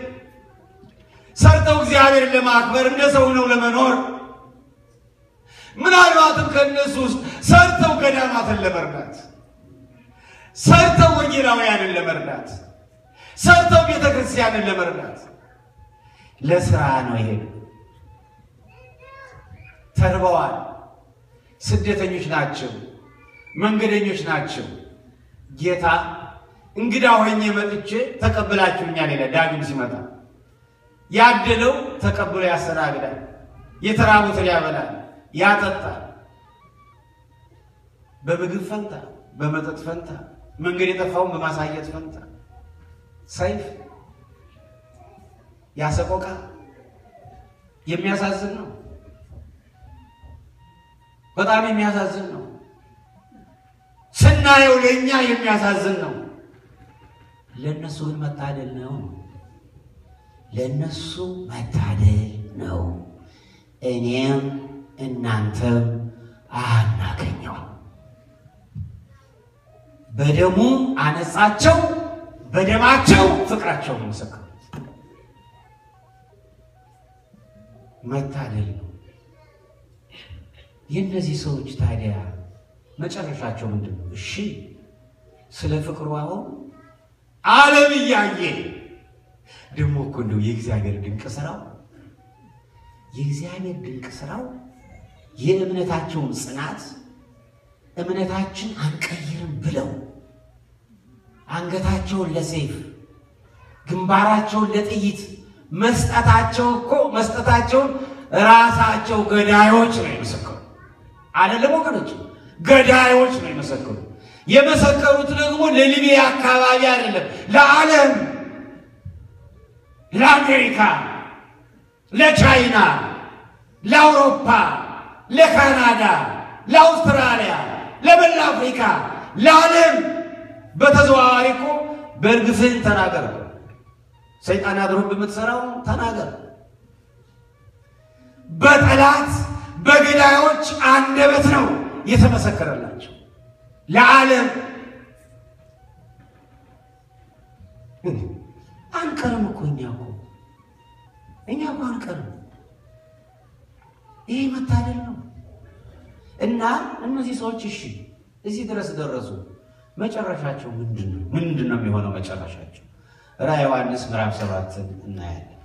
ሰርተው እግዚአብሔርን ለማክበር እንደ ሰው ነው ለመኖር ምናልባትም ከነሱ ውስጥ ሰርተው ገዳማትን ለመርዳት ሰርተው ወንጌላውያንን ለመርዳት ሰርተው ቤተክርስቲያንን ለመርዳት ለስራ ነው ይሄ ተርበዋል። ስደተኞች ናቸው፣ መንገደኞች ናቸው። ጌታ እንግዳ ሆኜ መጥቼ ተቀበላችሁኛል ይላል። ዳግም ሲመጣ ያደለው ተቀብሎ ያስተናግዳል፣ የተራቡትን ያበላል፣ ያጠጣል። በምግብ ፈንታ በመጠጥ ፈንታ መንገድ የጠፋውን በማሳየት ፈንታ ሰይፍ ያሰቆቃ የሚያሳዝን ነው። በጣም የሚያሳዝን ነው። ስናየው ለኛ የሚያሳዝን ነው። ለነሱ ግን መታደል ነው። ለነሱ መታደል ነው። እኔም እናንተም አናገኘው። በደሙ አነጻቸው፣ በደማቸው ፍቅራቸው መሰከሩ። መታደል ነው። የእነዚህ ሰዎች ታዲያ መጨረሻቸው ምንድነው? እሺ ስለ ፍቅሩ አሁን ዓለም እያየ ደግሞ እኮ እንደው የእግዚአብሔር ድንቅ ስራው የእግዚአብሔር ድንቅ ስራው የእምነታቸውን ጽናት እምነታችን አንቀይርም ብለው አንገታቸውን ለሰይፍ ግንባራቸውን ለጥይት መስጠታቸውን ራሳቸው ገዳዮች ነው የመሰከሩ። አይደለም ወገኖች፣ ገዳዮች ነው የመሰከሩ። የመሰከሩት ደግሞ ለሊቢያ አካባቢ አይደለም፣ ለዓለም፣ ለአሜሪካ፣ ለቻይና፣ ለአውሮፓ፣ ለካናዳ፣ ለአውስትራሊያ፣ ለመላ አፍሪካ፣ ለዓለም በተዘዋዋሪ እኮ በእርግፍህን ተናገር። ሰይጣን አድሮብህ የምትሰራው ተናገር። በጠላት በገዳዮች አንደበት ነው የተመሰከረላቸው ለዓለም። አንቀርም እኮ እኛ እኮ አንቀርም። ይሄ መታደል ነው። እና እነዚህ ሰዎች እሺ እዚህ ድረስ ደረሱ። መጨረሻቸው ምንድነው የሚሆነው? መጨረሻቸው ራዕየ ዮሐንስ ምዕራፍ 7 እናያለን።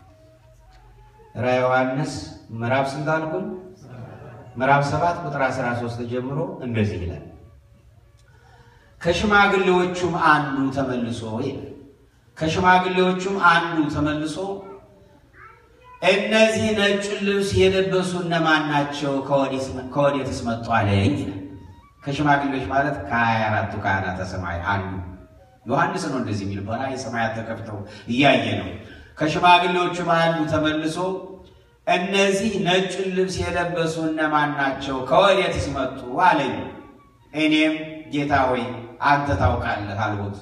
ራዕየ ዮሐንስ ምዕራፍ ስንት አልኩኝ? ምዕራፍ 7 ቁጥር 13 ጀምሮ እንደዚህ ይላል። ከሽማግሌዎቹም አንዱ ተመልሶ እነዚህ ነጭ ልብስ የለበሱ እነማን ናቸው? ከወዴትስ መጡ አለኝ። ከሽማግሌዎች ማለት ከ24ቱ ካህናተ ሰማይ አንዱ ዮሐንስ ነው እንደዚህ የሚል በራእይ ሰማያት ተከፍተው እያየ ነው። ከሽማግሌዎቹም አንዱ ተመልሶ እነዚህ ነጭ ልብስ የለበሱ እነማን ናቸው? ከወዴትስ መጡ አለኝ። እኔም ጌታ ሆይ አንተ ታውቃለህ አልሁት።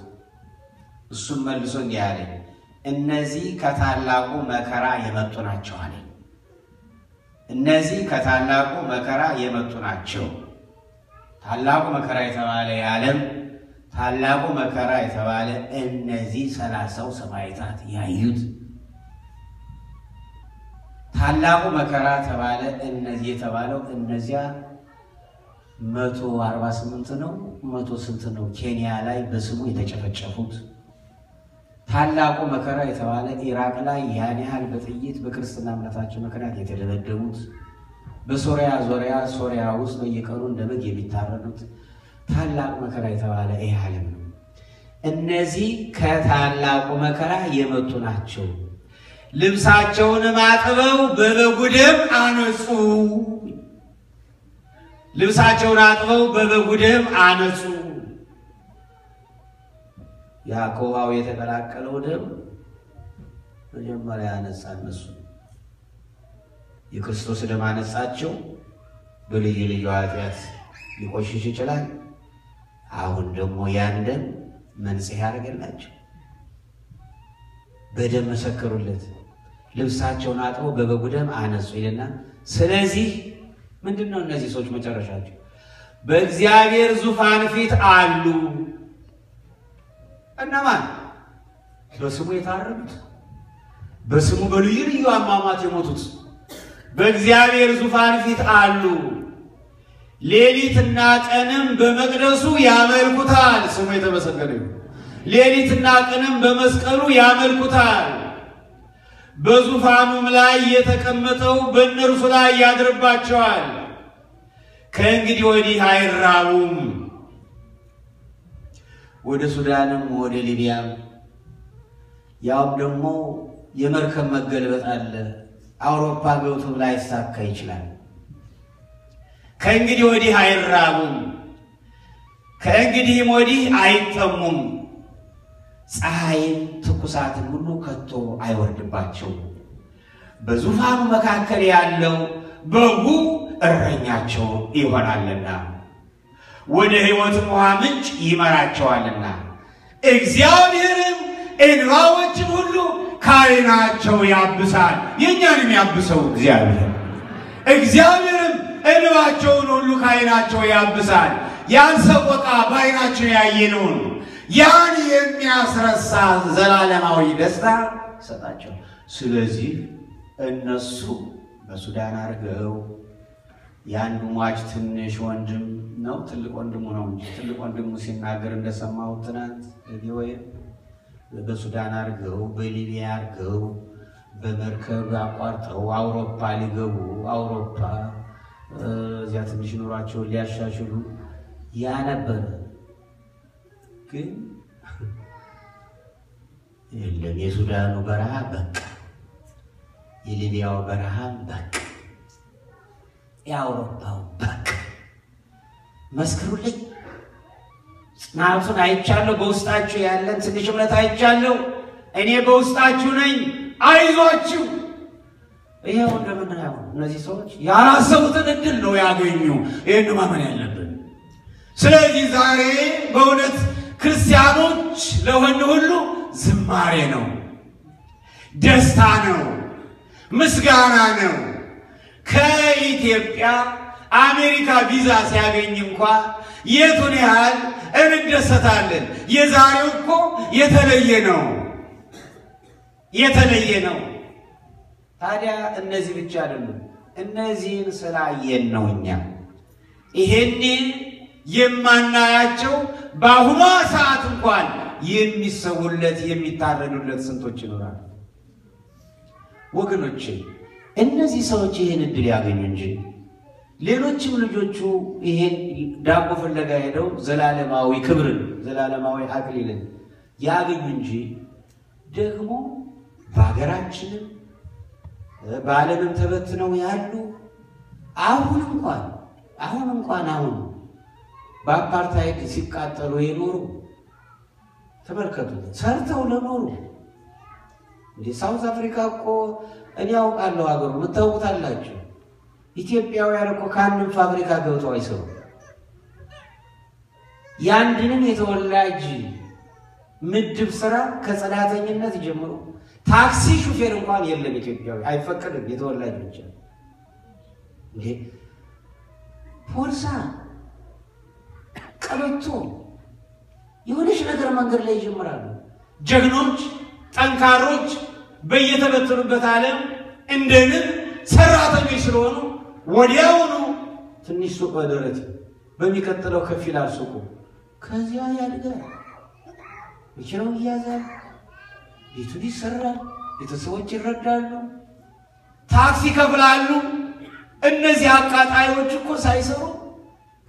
እሱም መልሶ እንዲህ አለኝ፣ እነዚህ ከታላቁ መከራ የመጡ ናቸው አለኝ። እነዚህ ከታላቁ መከራ የመጡ ናቸው። ታላቁ መከራ የተባለ የዓለም ታላቁ መከራ የተባለ እነዚህ 30 ሰማዕታት ያዩት ታላቁ መከራ ተባለ። እነዚህ የተባለው እነዚያ 148 ነው 100 ስንት ነው ኬንያ ላይ በስሙ የተጨፈጨፉት። ታላቁ መከራ የተባለ ኢራቅ ላይ ያን ያህል በጥይት በክርስትና እምነታቸው ምክንያት የተደበደቡት፣ በሶሪያ ሶሪያ ውስጥ በየቀኑ እንደ በግ የሚታረዱት፣ ታላቅ መከራ የተባለ ይህ ዓለም ነው። እነዚህ ከታላቁ መከራ የመጡ ናቸው። ልብሳቸውን አጥበው በበጉ ደም አነጹ። ልብሳቸውን አጥበው በበጉ ደም አነጹ። ያዕቆባው የተቀላቀለው ደም መጀመሪያ ያነጻ እነሱ። የክርስቶስ ደም አነጻቸው። በልዩ ልዩ ኃጢአት ሊቆሽሽ ይችላል። አሁን ደግሞ ያን ደም መንጽሔ ያደረገላቸው፣ በደም መሰከሩለት። ልብሳቸውን አጥበው በበጉ ደም አነጹ ይልና ስለዚህ ምንድነው እነዚህ ሰዎች መጨረሻቸው? በእግዚአብሔር ዙፋን ፊት አሉ። እነማን? በስሙ የታረዱት፣ በስሙ በልዩ ልዩ አሟሟት የሞቱት በእግዚአብሔር ዙፋን ፊት አሉ። ሌሊትና ቀንም በመቅደሱ ያመልኩታል። ስሙ የተመሰገነ ይሁን። ሌሊትና ቀንም በመስቀሉ ያመልኩታል። በዙፋኑም ላይ የተቀመጠው በእነርሱ ላይ ያድርባቸዋል። ከእንግዲህ ወዲህ አይራቡም። ወደ ሱዳንም ወደ ሊቢያም ያው ደግሞ የመርከብ መገልበጥ አለ። አውሮፓ ገብቶ ላይ ሳካ ይችላል። ከእንግዲህ ወዲህ አይራቡም፣ ከእንግዲህም ወዲህ አይጠሙም። ፀሐይም ትኩሳትን ሁሉ ከቶ አይወርድባቸውም። በዙፋኑ መካከል ያለው በጉ እረኛቸው ይሆናልና ወደ ሕይወትም ውሃ ምንጭ ይመራቸዋልና እግዚአብሔርም እንባዎችን ሁሉ ከዓይናቸው ያብሳል። የእኛንም ያብሰው እግዚአብሔርም እንባቸውን ሁሉ ከዓይናቸው ያብሳል። ያን ሰቆቃ በዓይናቸው ያየነውን ያን የሚያስረሳ ዘላለማዊ ደስታ ይሰጣቸው። ስለዚህ እነሱ በሱዳን አድርገው የአንዱ ሟች ትንሽ ወንድም ነው፣ ትልቅ ወንድሙ ነው እንጂ ትልቅ ወንድሙ ሲናገር እንደሰማሁት ትናንት ወይ በሱዳን አድርገው በሊቢያ አድርገው በመርከብ አቋርጠው አውሮፓ ሊገቡ አውሮፓ እዚያ ትንሽ ኑሯቸውን ሊያሻሽሉ ያ ነበር። ግን የለም የሱዳኑ በረሃ በቃ፣ የሊቢያው በረሃ በቃ፣ የአውሮፓው በቃ። መስክሩልኝ። ጽናቱን አይቻለሁ። በውስጣችሁ ያለን ትንሽ እምነት አይቻለሁ። እኔ በውስጣችሁ ነኝ። አይዟችሁ። ይሄው እንደምናየው እነዚህ ሰዎች ያላሰቡትን እድል ነው ያገኙ። ይሄን ማመን ያለብን። ስለዚህ ዛሬ በእውነት ክርስቲያኖች ለሆነ ሁሉ ዝማሬ ነው፣ ደስታ ነው፣ ምስጋና ነው። ከኢትዮጵያ አሜሪካ ቪዛ ሲያገኝ እንኳን የቱን ያህል እንደሰታለን። የዛሬው እኮ የተለየ ነው፣ የተለየ ነው። ታዲያ እነዚህ ብቻ አይደሉም። እነዚህን ስላየን ነው እኛ ይሄንን የማናያቸው በአሁኗ ሰዓት እንኳን የሚሰውለት የሚታረዱለት ስንቶች ይኖራሉ። ወገኖቼ እነዚህ ሰዎች ይሄን እድል ያገኙ እንጂ ሌሎችም ልጆቹ ይሄን ዳቦ ፍለጋ ሄደው ዘላለማዊ ክብርን ዘላለማዊ አክሊልን ያገኙ እንጂ ደግሞ በሀገራችንም በዓለምም ተበትነው ያሉ አሁን እንኳን በአፓርታይድ ሲቃጠሉ የኖሩ ተመልከቱ። ሰርተው ለኖሩ እንደ ሳውዝ አፍሪካ እኮ እኔ አውቃለሁ፣ ሀገሩ የምታውቁታላችሁ። ኢትዮጵያውያን እኮ ከአንድም ፋብሪካ ገብተው አይሰሩ። ያንድንም የተወላጅ ምድብ ስራ ከጽዳተኝነት ጀምሮ ታክሲ ሹፌር እንኳን የለም ኢትዮጵያዊ፣ አይፈቀድም። የተወላጅ ብቻ እንዴ ፖርሳ ቀበቶ የሆነች ነገር መንገድ ላይ ይጀምራሉ። ጀግኖች ጠንካሮች በየተበተኑበት ዓለም እንደንን ሰራተኞች ስለሆኑ ወዲያውኑ ትንሽ ሱቅ በደረት በሚቀጥለው ከፍ ይላል ሱቁ። ከዚያ ያድጋል፣ መኪናው ይያዛል፣ ቤቱ ይሰራል፣ ቤተሰቦች ይረዳሉ፣ ታክሲ ይከፍላሉ። እነዚህ አቃጣዮች እኮ ሳይሰሩ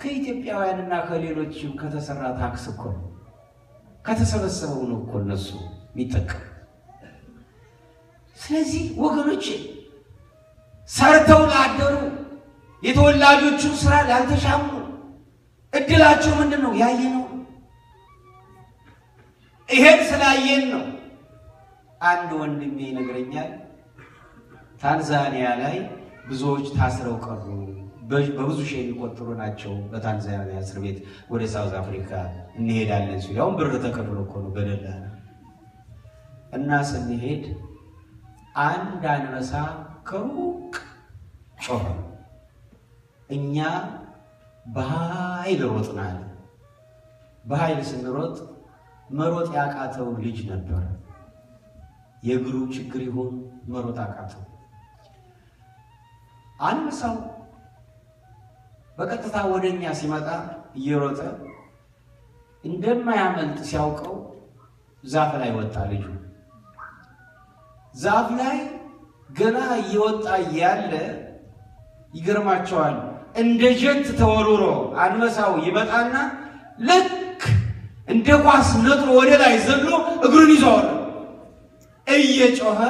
ከኢትዮጵያውያንና ከሌሎች ከተሰራ ታክስ እኮ ከተሰበሰበው ነው እኮ እነሱ የሚጠቀሙ። ስለዚህ ወገኖች ሰርተው ላደሩ የተወላጆቹ ስራ ላልተሻሙ እድላቸው ምንድነው? ያየነው ይሄን ስላየን ነው። አንድ ወንድሜ ይነግረኛል ታንዛኒያ ላይ ብዙዎች ታስረው ቀሩ። በብዙ ሺህ የሚቆጠሩ ናቸው በታንዛኒያ እስር ቤት ወደ ሳውዝ አፍሪካ እንሄዳለን ሲሉ ያው ብር ተከፍሎ እኮ ነው በደላላ እና ስንሄድ አንድ አንበሳ ከሩቅ ጮኸ። እኛ በኃይል ሮጥናል። በኃይል ስንሮጥ መሮጥ ያቃተው ልጅ ነበር። የእግሩ ችግር ይሆን መሮጥ አቃተው። አንበሳው በቀጥታ ወደኛ ሲመጣ እየሮጠ እንደማያመልጥ ሲያውቀው ዛፍ ላይ ወጣ ልጁ። ዛፍ ላይ ገና እየወጣ ያለ ይገርማቸዋል እንደ ጀት ተወርውሮ አንበሳው ይመጣና ልክ እንደ ኳስ ነጥሮ ወደ ላይ ዘሎ እግሩን ይዟል። እየጮኸ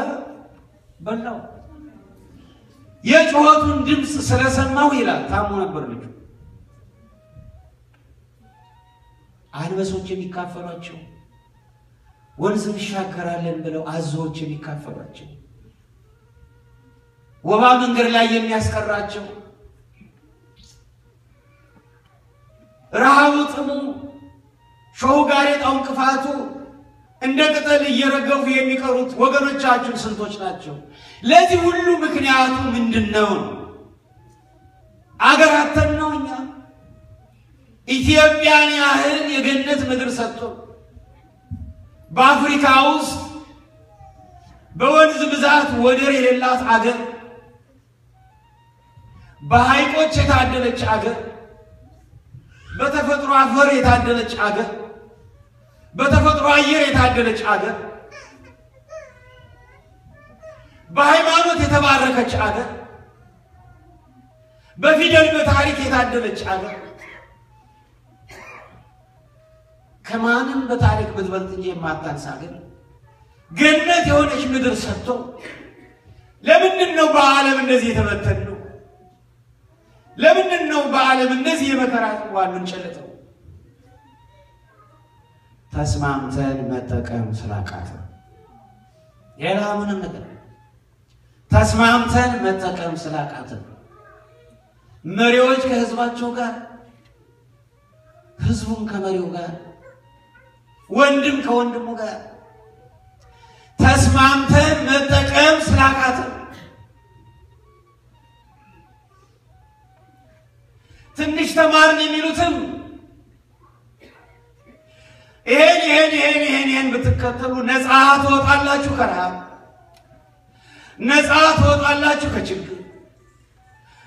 በላው። የጮኸቱን ድምፅ ስለሰማው ይላል ታሞ ነበር ልጁ። አንበሶች የሚካፈሏቸው ወንዝ እንሻገራለን ብለው አዞዎች የሚካፈሏቸው ወባ መንገድ ላይ የሚያስቀራቸው ረሃቡ ጥሙ ሾው ጋሬጣው እንቅፋቱ እንደ ቅጠል እየረገፉ የሚቀሩት ወገኖቻችን ስንቶች ናቸው? ለዚህ ሁሉ ምክንያቱ ምንድነው? አገራተን ነው። እኛ ኢትዮጵያን ያህል የገነት ምድር ሰጥቶ በአፍሪካ ውስጥ በወንዝ ብዛት ወደር የሌላት አገር፣ በሐይቆች የታደለች አገር፣ በተፈጥሮ አፈር የታደለች አገር፣ በተፈጥሮ አየር የታደለች አገር፣ በሃይማኖት የተባረከች አገር፣ በፊደል በታሪክ የታደለች አገር፣ ከማንም በታሪክ ብትበልጥ እንጂ የማታንስ አገር ገነት የሆነች ምድር ሰጥቶ ለምንድን ነው በዓለም እንደዚህ የተበተነው? ለምንድን ነው በዓለም እንደዚህ የመከራ ጽዋን የምንጨልጠው? ተስማምተን መጠቀም ስላቃተን ሌላ ምንም ነገር ተስማምተን መጠቀም ስላቃተን መሪዎች ከህዝባቸው ጋር፣ ህዝቡም ከመሪው ጋር፣ ወንድም ከወንድሙ ጋር ተስማምተን መጠቀም ስላቃተን ትንሽ ተማርን የሚሉትም ይሄን ብትከተሉ ነፃ ትወጣላችሁ ከረሃብ፣ ነፃ ትወጣላችሁ ከችግር፣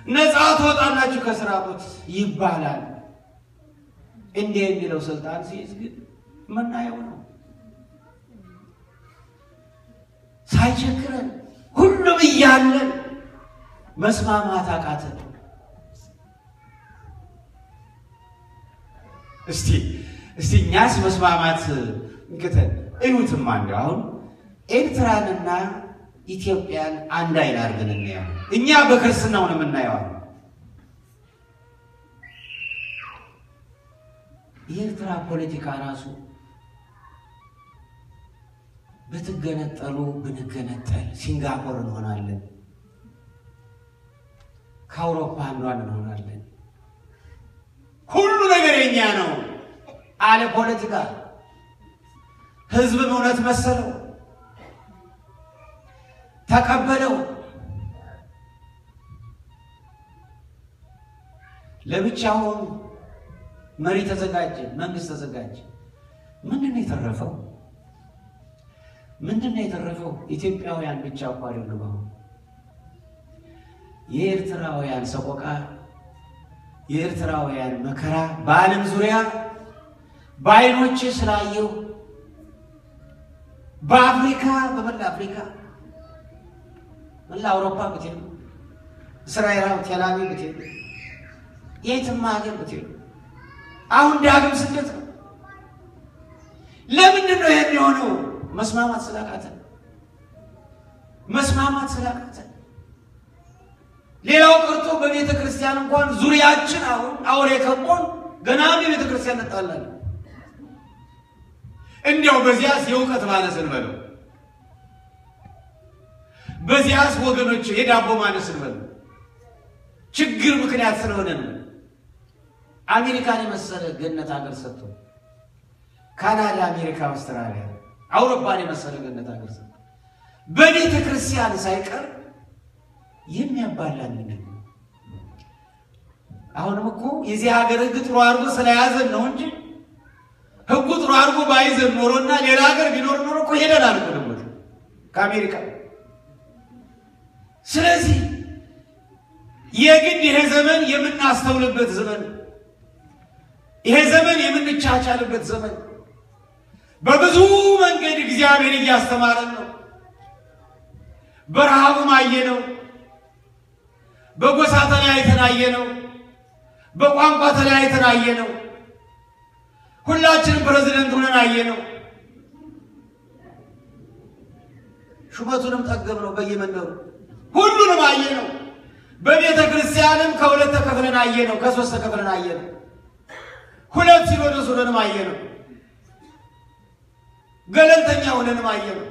ነፃ ትወጣላችሁ ከስራ ቦት ይባላል። እንዲህ የሚለው ስልጣን ሲይዝ ግን ምናየው ነው። ሳይቸግረን ሁሉም እያለን መስማማት አቃተን። እስቲ እኛስ መስማማት እንከተል እዩትም አንድ አሁን ኤርትራንና ኢትዮጵያን አንድ አይን አድርገን እናያለን። እኛ በክርስትናው ነው የምናየው። የኤርትራ ፖለቲካ ራሱ በትገነጠሉ ብንገነጠል ሲንጋፖር እንሆናለን፣ ከአውሮፓ አንዷን እንሆናለን። ሁሉ ነገር የኛ ነው አለ ፖለቲካ። ህዝብ እውነት መሰለው፣ ተቀበለው። ለብቻው መሪ ተዘጋጀ፣ መንግስት ተዘጋጀ። ምንድነው የተረፈው? ምንድነው የተረፈው? ኢትዮጵያውያን ብቻ እኮ አይደሉም። የኤርትራውያን ሰቆቃ፣ የኤርትራውያን መከራ በዓለም ዙሪያ በዓይኖቼ ስላየው በአፍሪካ በመላ አፍሪካ መላ አውሮፓ ብትሄዱ፣ እስራኤል ቴል አቪቭ ብትሄዱ፣ የትም ሀገር ብትሄዱ አሁን ዳግም ስደት ነው። ለምንድን ነው የሚሆነው? መስማማት ስላቃተን። ሌላው ቀርቶ በቤተ ክርስቲያን እንኳን ዙሪያችን አሁን አውሬ ከቆን ገና በቤተ ክርስቲያን እንጣላለን። እንዲያው በዚያስ የእውቀት ማነስ እንበለው፣ በዚያስ ወገኖች የዳቦ ማነስ እንበለው፣ ችግር ምክንያት ስለሆነ ነው። አሜሪካን የመሰለ ገነት ሀገር ሰጥቶ ካናዳ፣ አሜሪካ፣ አውስትራሊያ፣ አውሮፓን የመሰለ ገነት ሀገር ሰጥቶ በቤተ ክርስቲያን ሳይቀር የሚያባላን ነው። አሁንም እኮ የዚህ ሀገር ሕግ ጥሩ አድርጎ ስለያዘን ነው እንጂ ሕጉ ጥሩ አድርጎ ባይዘን ኖሮና ሌላ ሀገር ቢኖር ኖሮ እኮ ሄደናል እኮ ደግሞ ከአሜሪካ። ስለዚህ የግድ ይሄ ዘመን የምናስተውልበት ዘመን፣ ይሄ ዘመን የምንቻቻልበት ዘመን። በብዙ መንገድ እግዚአብሔር እያስተማረን ነው። በረሃቡም አየነው፣ በጎሳ ተለያይተን አየነው፣ በቋንቋ ተለያይተን አየነው፣ ሁላችንም ፕሬዝዳንት ሆነን አየነው፣ ሹመቱንም ጠገብነው በየመንደሩ ሁሉንም አየነው። በቤተ ክርስቲያንም ከሁለት ተከፍለን አየነው፣ ከሶስት ተከፍለን አየነው፣ ሁለት ሲኖዶስ ሆነንም አየነው፣ ገለልተኛ ሆነንም አየነው፣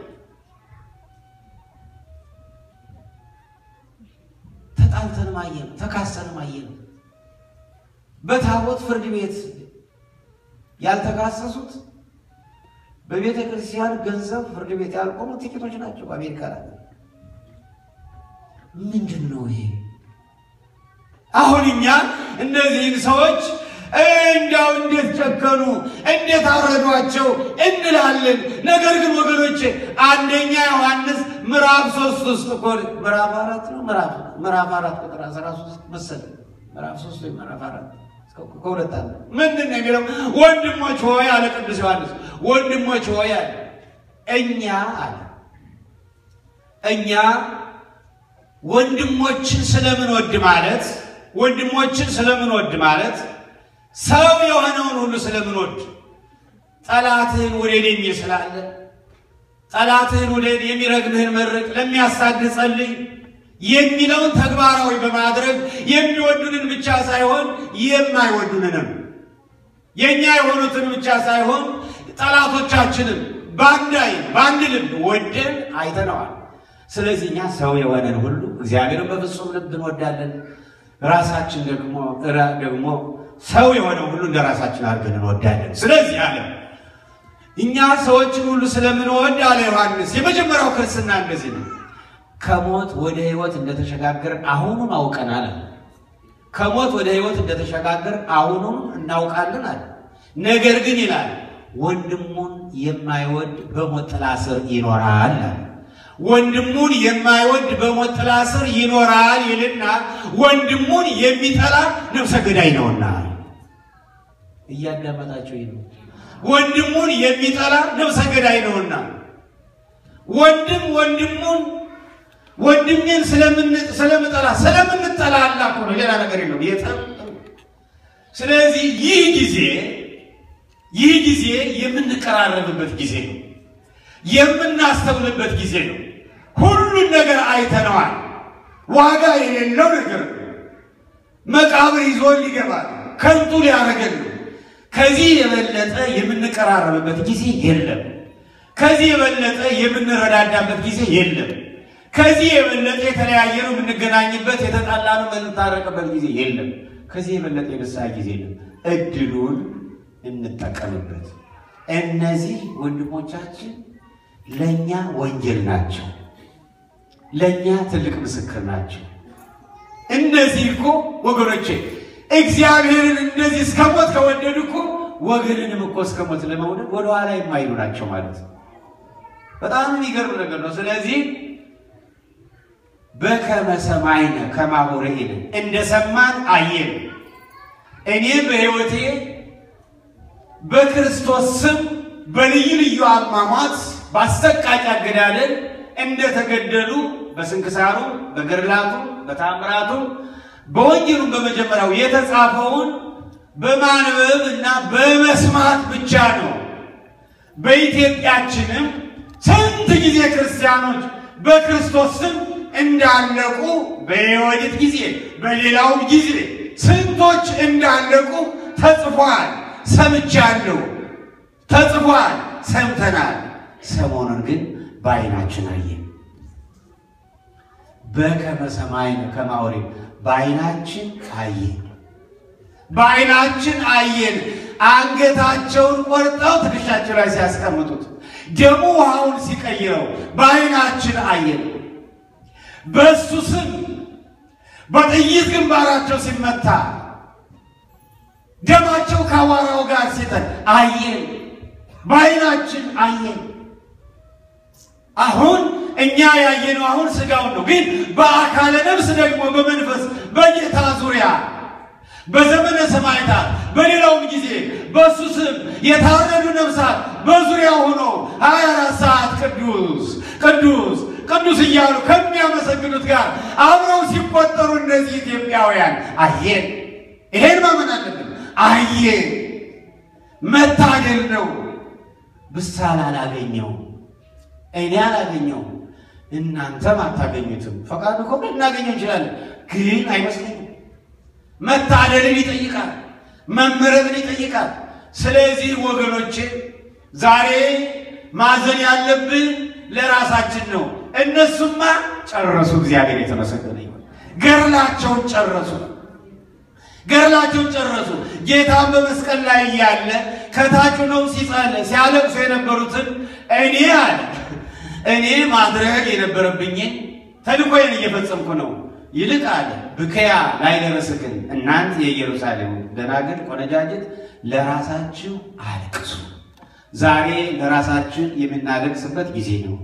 ተጣልተንም አየነው፣ ተካሰንም አየነው። በታቦት ፍርድ ቤት ያልተካሰሱት በቤተ ክርስቲያን ገንዘብ ፍርድ ቤት ያልቆሙ ጥቂቶች ናቸው በአሜሪካ ላይ። ምንድን ነው ይሄ? አሁን እኛ እነዚህን ሰዎች እንዳው እንዴት ጨከኑ፣ እንዴት አረዷቸው እንላለን። ነገር ግን ወገኖቼ አንደኛ ዮሐንስ ምዕራፍ 3 ውስጥ እኮ ምዕራፍ 4 ነው ምዕራፍ 4 ቁጥር 13 መሰለኝ ምዕራፍ 3 ወይ ምዕራፍ 4 ከሁለት አለ። ምንድን ነው የሚለው? ወንድሞች ሆይ አለ ቅዱስ ዮሐንስ፣ ወንድሞች ሆይ አለ እኛ ወንድሞችን ስለምንወድ ማለት ሰው የሆነውን ሁሉ ስለምንወድ፣ ጠላትህን ውደድ የሚል ስላለ ጠላትህን ውደድ፣ የሚረግምህን መርቅ፣ ለሚያሳድድ ጸልይ የሚለውን ተግባራዊ በማድረግ የሚወዱንን ብቻ ሳይሆን የማይወዱንንም የኛ የሆኑትን ብቻ ሳይሆን ጠላቶቻችንን በአንድ ልብ ወደን አይተነዋል። ስለዚህ እኛ ሰው የሆነን ሁሉ እግዚአብሔርን በፍጹም ልብ እንወዳለን። ራሳችን ደግሞ ሰው የሆነ ሁሉ እንደራሳችን አድርገን እንወዳለን። ስለዚህ አለ እኛ ሰዎችን ሁሉ ስለምንወድ አለ ዮሐንስ፣ የመጀመሪያው ክርስትና እንደዚህ ነው። ከሞት ወደ ሕይወት እንደተሸጋገር አሁኑን አውቀናል። ከሞት ወደ ሕይወት እንደተሸጋገር አሁኑን እናውቃለን አለ። ነገር ግን ይላል ወንድሙን የማይወድ በሞት ጥላ ስር ይኖራል አለ። ወንድሙን የማይወድ በሞት ጥላ ስር ይኖራል ይልና ወንድሙን የሚጠላ ነፍሰ ገዳይ ነውና። እያዳመጣችሁ ይሉ ወንድሙን የሚጠላ ነፍሰ ገዳይ ነውና። ወንድሜን ስለምንጠላላ እኮ ነው፣ ሌላ ነገር የለውም። ስለዚህ ይህ ጊዜ የምንቀራረብበት ጊዜ ነው፣ የምናስተውልበት ጊዜ ነው። ሁሉን ነገር አይተነዋል። ዋጋ የሌለው ነገር መቃብር ይዞ ሊገባል፣ ከንቱ ሊያደርገን ነው። ከዚህ የበለጠ የምንቀራረብበት ጊዜ የለም። ከዚህ የበለጠ የምንረዳዳበት ጊዜ የለም። ከዚህ የበለጠ የተለያየነው የምንገናኝበት፣ የተጣላነው የምንታረቅበት ጊዜ የለም። ከዚህ የበለጠ የንስሐ ጊዜ የለም። እድሉን እንጠቀምበት። እነዚህ ወንድሞቻችን ለኛ ወንጌል ናቸው፣ ለኛ ትልቅ ምስክር ናቸው። እነዚህ እኮ ወገኖቼ እግዚአብሔርን እንደዚህ እስከ ሞት ከወደዱ እኮ ወገንንም እኮ እስከ ሞት ለመውደድ ወደ ኋላ የማይሉ ናቸው ማለት ነው። በጣም የሚገርም ነገር ነው። ስለዚህ በከመ ሰማይነ ከማሁ ረኢነ፣ እንደሰማን አየን። እኔ በሕይወቴ በክርስቶስ ስም በልዩ ልዩ አሟሟት በአሰቃቂ አገዳደል እንደተገደሉ በስንክሳሩ በገድላቱ በታምራቱ በወንጌሉ በመጀመሪያው የተጻፈውን በማንበብና በመስማት ብቻ ነው። በኢትዮጵያችንም ስንት ጊዜ ክርስቲያኖች በክርስቶስ ስም እንዳለቁ በዮዲት ጊዜ በሌላው ጊዜ ስንቶች እንዳለቁ ተጽፏል፣ ሰምቻለሁ፣ ተጽፏል፣ ሰምተናል። ሰሞኑን ግን በዓይናችን አየን። በከመ ሰማይነ ከመ አውሬ በዓይናችን አየን፣ በዓይናችን አየን። አንገታቸውን ቆርጠው ትከሻቸው ላይ ሲያስቀምጡት ደሙ ውሃውን ሲቀይረው በዓይናችን አየን። በእሱ ስም በጥይት ግንባራቸው ሲመታ ደማቸው ከአቧራው ጋር ሲጠን አየን፣ በዓይናችን አየን። አሁን እኛ ያየነው አሁን ስጋውን ነው። ግን በአካለ ነፍስ ደግሞ በመንፈስ በጌታ ዙሪያ በዘመነ ሰማዕታት በሌላውም ጊዜ በእሱ ስም የታረዱ ነፍሳት በዙሪያ ሆኖ 24 ሰዓት ቅዱስ ቅዱስ ቅዱስ እያሉ ከሚያመሰግኑት ጋር አብረው ሲቆጠሩ እነዚህ ኢትዮጵያውያን አየን። ይሄን ማመን አለብን። አየን። መታደል ነው። ብሳል አላገኘው፣ እኔ አላገኘው፣ እናንተም አታገኙትም። ፈቃዱ እኮ እናገኘው እንችላለን፣ ግን አይመስለኝም። መታደልን ይጠይቃል፣ መመረጥን ይጠይቃል። ስለዚህ ወገኖቼ ዛሬ ማዘን ያለብን ለራሳችን ነው። እነሱማ ጨረሱ። እግዚአብሔር የተመሰገነ ይሁን። ገርላቸውን ጨረሱ፣ ገርላቸውን ጨረሱ። ጌታን በመስቀል ላይ እያለ ከታች ነው ሲያለቅሱ የነበሩትን እኔ አለ እኔ ማድረግ የነበረብኝን ተልእኮዬን እየፈጸምኩ ነው። ይልቅ አለ ብከያ ላይ ደረስክን እናንተ የኢየሩሳሌም ደናግል ቆነጃጅት ለራሳችሁ አልቅሱ። ዛሬ ለራሳችን የምናለቅስበት ጊዜ ነው።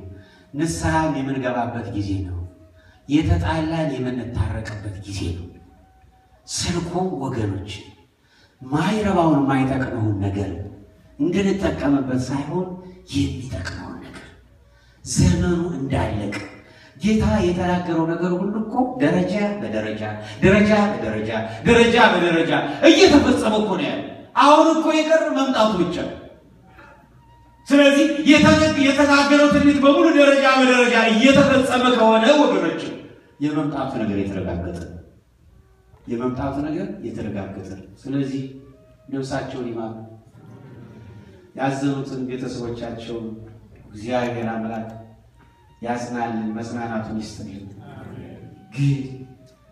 ንስሐን የምንገባበት ጊዜ ነው። የተጣላን የምንታረቅበት ጊዜ ነው። ስልኩ ወገኖች ማይረባውን ማይጠቅመውን ነገር እንድንጠቀምበት ሳይሆን የሚጠቅመውን ነገር ዘመኑ እንዳለቀ ጌታ የተናገረው ነገር ሁሉ እኮ ደረጃ በደረጃ ደረጃ በደረጃ ደረጃ በደረጃ እየተፈጸመ እኮ ነው ያለው። አሁን እኮ የቀረ መምጣቱ ብቻ። ስለዚህ የተናገረው ትንቢት በሙሉ ደረጃ በደረጃ እየተፈጸመ ከሆነ ወገኖች የመምጣቱ ነገር የተረጋገጠ የመምጣቱ ነገር የተረጋገጠ። ስለዚህ ነፍሳቸውን ይማር፣ ያዘኑትን ቤተሰቦቻቸውን እግዚአብሔር አምላክ ያጽናልን፣ መጽናናቱን ይስጥልን። ግን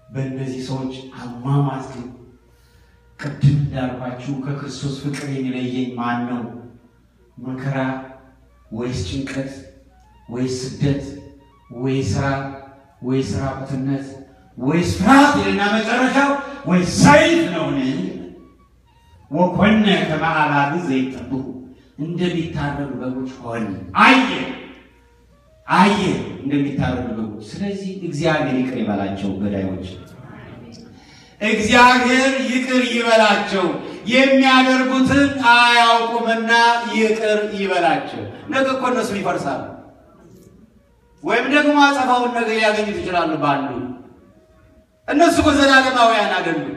በእነዚህ ሰዎች አሟሟት ግን ቅድም እንዳልኳችሁ ከክርስቶስ ፍቅር የሚለየኝ ማን ነው? መከራ ወይስ ጭንቀት ወይስ ስደት ወይስ ራብ ወይስ ራቁትነት ወይስ ፍርሃት ይልና መጨረሻው ወይስ ሰይፍ ነውን? ወኮነ ከመ አባግ ዘይጠብቁ እንደሚታረዱ በጎች ሆን አየ እንደሚታረዱ በጎች። ስለዚህ እግዚአብሔር ይቅር ይበላቸው ገዳዮች፣ እግዚአብሔር ይቅር ይበላቸው። የሚያደርጉትን አያውቁምና ይቅር ይበላቸው። ነገ እኮ እነሱ ይፈርሳሉ፣ ወይም ደግሞ አጸፋውን ነገር ሊያገኙት ይችላሉ። ባሉ እነሱ እኮ ዘላለማውያን አይደሉም።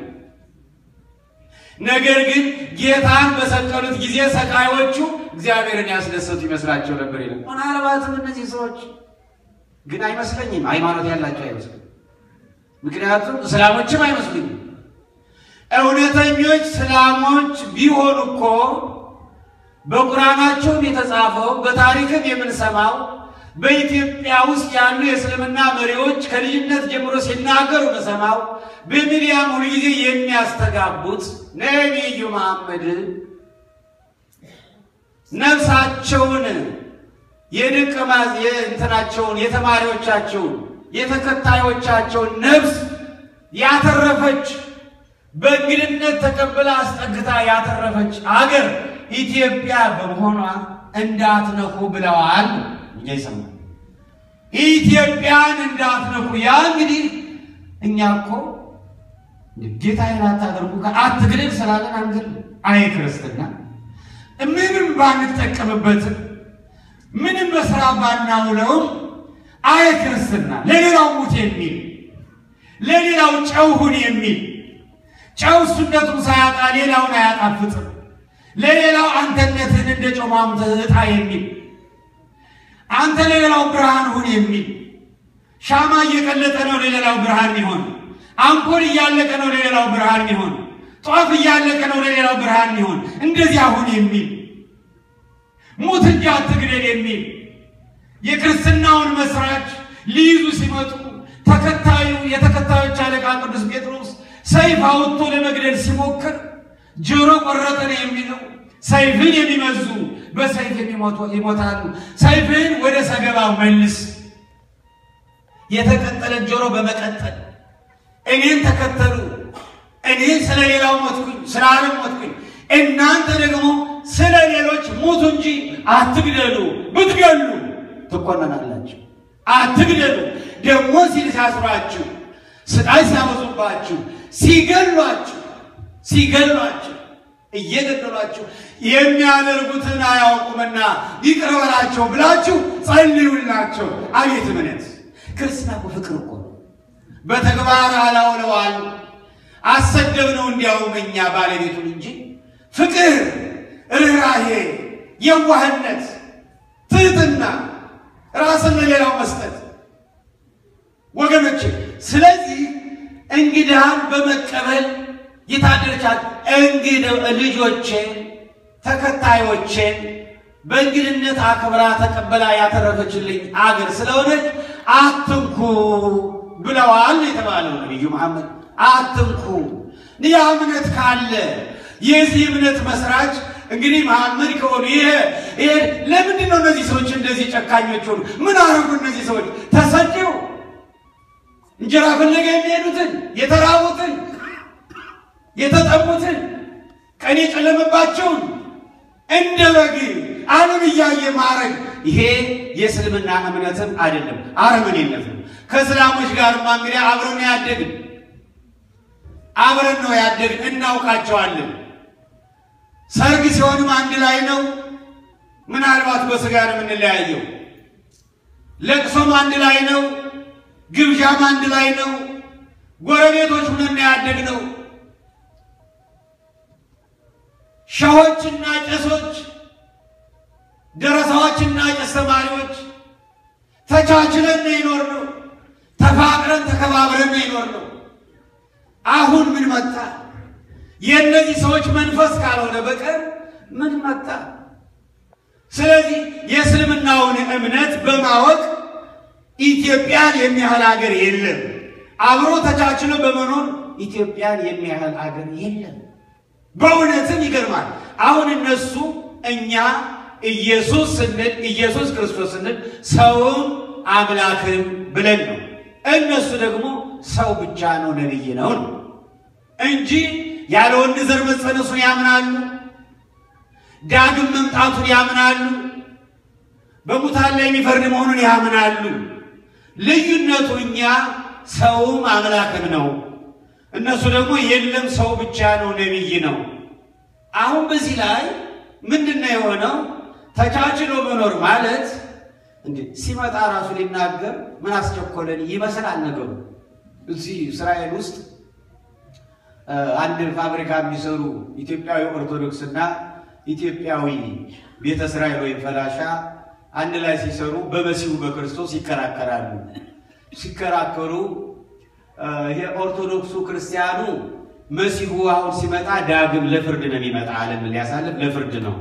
ነገር ግን ጌታን በሰቀሉት ጊዜ ሰቃዮቹ እግዚአብሔርን ያስደሰቱ ይመስላቸው ነበር ይላል። ምናልባትም እነዚህ ሰዎች ግን አይመስለኝም ሃይማኖት ያላቸው አይመስልም። ምክንያቱም እስላሞችም አይመስሉኝም። እውነተኞች እስላሞች ቢሆኑ እኮ በቁርአናቸውም የተጻፈው በታሪክም የምንሰማው በኢትዮጵያ ውስጥ ያሉ የእስልምና መሪዎች ከልጅነት ጀምሮ ሲናገሩ መሰማው በሚዲያም ሁሉ ጊዜ የሚያስተጋቡት ነቢዩ መሐመድ ነፍሳቸውን የእንትናቸውን የተማሪዎቻቸውን የተከታዮቻቸውን ነፍስ ያተረፈች በእንግድነት ተቀብላ አስጠግታ ያተረፈች አገር ኢትዮጵያ በመሆኗ እንዳትነኩ ብለዋል። ይሰማ ኢትዮጵያን እንዳትነኩ። ያ እንግዲህ እኛ እኮ ጌታዬን አታደርጉ አትግደል ስላለን አንግል አይ ክርስትና ምንም ባንጠቀምበት ምንም በስራ ባናውለው አይ ክርስትና ለሌላው ሙት የሚል ለሌላው ጨውሁን የሚል ጨው እሱነቱን ሳያጣ ሌላውን አያጣፍጥም። ለሌላው አንተነትን እንደ ጮማም ተዕጣ የሚል አንተ ለሌላው ብርሃን ሁን የሚል ሻማ እየቀለጠ ነው ለሌላው ብርሃን ይሆን። አምፖል እያለቀ ነው ለሌላው ብርሃን ይሆን። ጧፍ እያለቀ ነው ለሌላው ብርሃን ይሆን። እንደዚህ አሁን የሚል ሙት እንጂ አትግደል የሚል የክርስትናውን መስራች ሊይዙ ሲመጡ የተከታዮች አለቃ ቅዱስ ጴጥሮስ ሰይፍ አውጥቶ ለመግደል ሲሞክር ጆሮ ቆረጠ ነው የሚለው። ሰይፍን የሚመዙ በሰይፍ ይሞታሉ። ሰይፍን ወደ ሰገባው መልስ። የተቀጠለ ጆሮ በመቀጠል እኔን ተከተሉ፣ እኔ ስለሌላው ሞትኩኝ፣ ስለ ዓለም ሞትኩኝ፣ እናንተ ደግሞ ስለ ሌሎች ሞቱ እንጂ አትግደሉ። ብትገሉ ትኮነናላችሁ። አትግደሉ። ደግሞ ሲያስሯችሁ፣ ስቃይ ሲያበዙባችሁ፣ ሲገሏችሁ እየገደሏችሁ የሚያደርጉትን አያውቁምና ይቅር በላቸው ብላችሁ ጸልዩላቸው። አቤት እምነት! ክርስትና እኮ ፍቅር እኮ ነው። በተግባር አላውለዋል። አሰደብነው እንዲያውም እኛ ባለቤቱን እንጂ ፍቅር፣ ርኅራኄ፣ የዋህነት፣ ትህትና፣ ራስን ለሌላው መስጠት ወገኖች። ስለዚህ እንግዳን በመቀበል የታደለቻት ልጆቼን ተከታዮቼን በእንግድነት አክብራ ተቀበላ ያተረፈችልኝ አገር ስለሆነች አትንኩ ብለዋል የተባለው ነብዩ መሐመድ። አትንኩ። ያ እምነት ካለ የዚህ እምነት መስራች እንግዲህ መሐመድ ከሆኑ ይሄ ለምንድን ነው እነዚህ ሰዎች እንደዚህ ጨካኞች ሆኑ? ምን አረጉ እነዚህ ሰዎች? ተሰደው እንጀራ ፍለጋ የሚሄዱትን፣ የተራቡትን፣ የተጠሙትን፣ ቀን የጨለመባቸውን እንደ በግ ዓለም እያየ ማረግ፣ ይሄ የእስልምና እምነትም አይደለም፣ አረመኔነት ነው። ከእስላሞች ጋርማ እንግዲህ አብረን ነው ያደግን፣ እናውቃቸዋለን። ሰርግ ሲሆንም አንድ ላይ ነው። ምናልባት በስጋ ነው የምንለያየው። ለቅሶም አንድ ላይ ነው። ግብዣም አንድ ላይ ነው። ጎረቤቶች ሆነን ያደግነው። ሸሆችና ቄሶች፣ ደረሳዎችና ቄስ ተማሪዎች ተቻችለን ነው የኖርነው። ተፋቅረን ተከባብረን ነው የኖርነው። አሁን ምን መጣ? የእነዚህ ሰዎች መንፈስ ካልሆነ በቀር ምን መጣ? ስለዚህ የእስልምናውን እምነት በማወቅ ኢትዮጵያን የሚያህል ሀገር የለም። አብሮ ተቻችሎ በመኖር ኢትዮጵያን የሚያህል ሀገር የለም። በእውነትም ይገርማል። አሁን እነሱ እኛ ኢየሱስ ክርስቶስ ስንል ሰውም አምላክም ብለን ነው። እነሱ ደግሞ ሰው ብቻ ነው ነብይ ነው እንጂ ያለ ወንድ ዘር መጸነሱን ያምናሉ። ዳግም መምጣቱን ያምናሉ። በሙታን ላይ የሚፈርድ መሆኑን ያምናሉ። ልዩነቱ እኛ ሰውም አምላክም ነው፣ እነሱ ደግሞ የለም ሰው ብቻ ነው ነብይ ነው። አሁን በዚህ ላይ ምንድነው የሆነው? ተቻችሎ መኖር ማለት እንዴ ሲመጣ ራሱ ሊናገር ምን አስቸኮለን ይመስላል ነገሩ። እዚህ እስራኤል ውስጥ አንድ ፋብሪካ የሚሰሩ ኢትዮጵያዊ ኦርቶዶክስና ኢትዮጵያዊ ቤተ እስራኤል ወይ ፈላሻ አንድ ላይ ሲሰሩ በመሲሁ በክርስቶስ ይከራከራሉ። ሲከራከሩ የኦርቶዶክሱ ክርስቲያኑ መሲሁ አሁን ሲመጣ ዳግም ለፍርድ ነው የሚመጣ፣ ዓለም ሊያሳልፍ ለፍርድ ነው።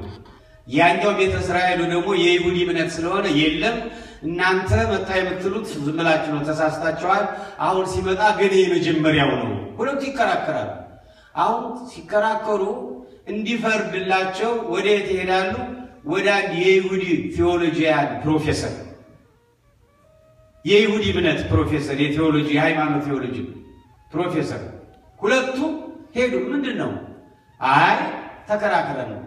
ያኛው ቤተ እስራኤሉ ደግሞ የይሁዲ እምነት ስለሆነ የለም እናንተ መጣ የምትሉት ዝም ብላችሁ ነው፣ ተሳስታችኋል፣ አሁን ሲመጣ ግን የመጀመሪያው ነው። ሁለቱ ይከራከራሉ። አሁን ሲከራከሩ እንዲፈርድላቸው ወደ የት ይሄዳሉ? ወደ አንድ የይሁዲ ቴዎሎጂያን ፕሮፌሰር፣ የይሁዲ እምነት ፕሮፌሰር፣ የቴዎሎጂ የሃይማኖት ቴዎሎጂ ፕሮፌሰር ሁለቱ ሄዱ። ምንድነው? አይ ተከራከረን ነው።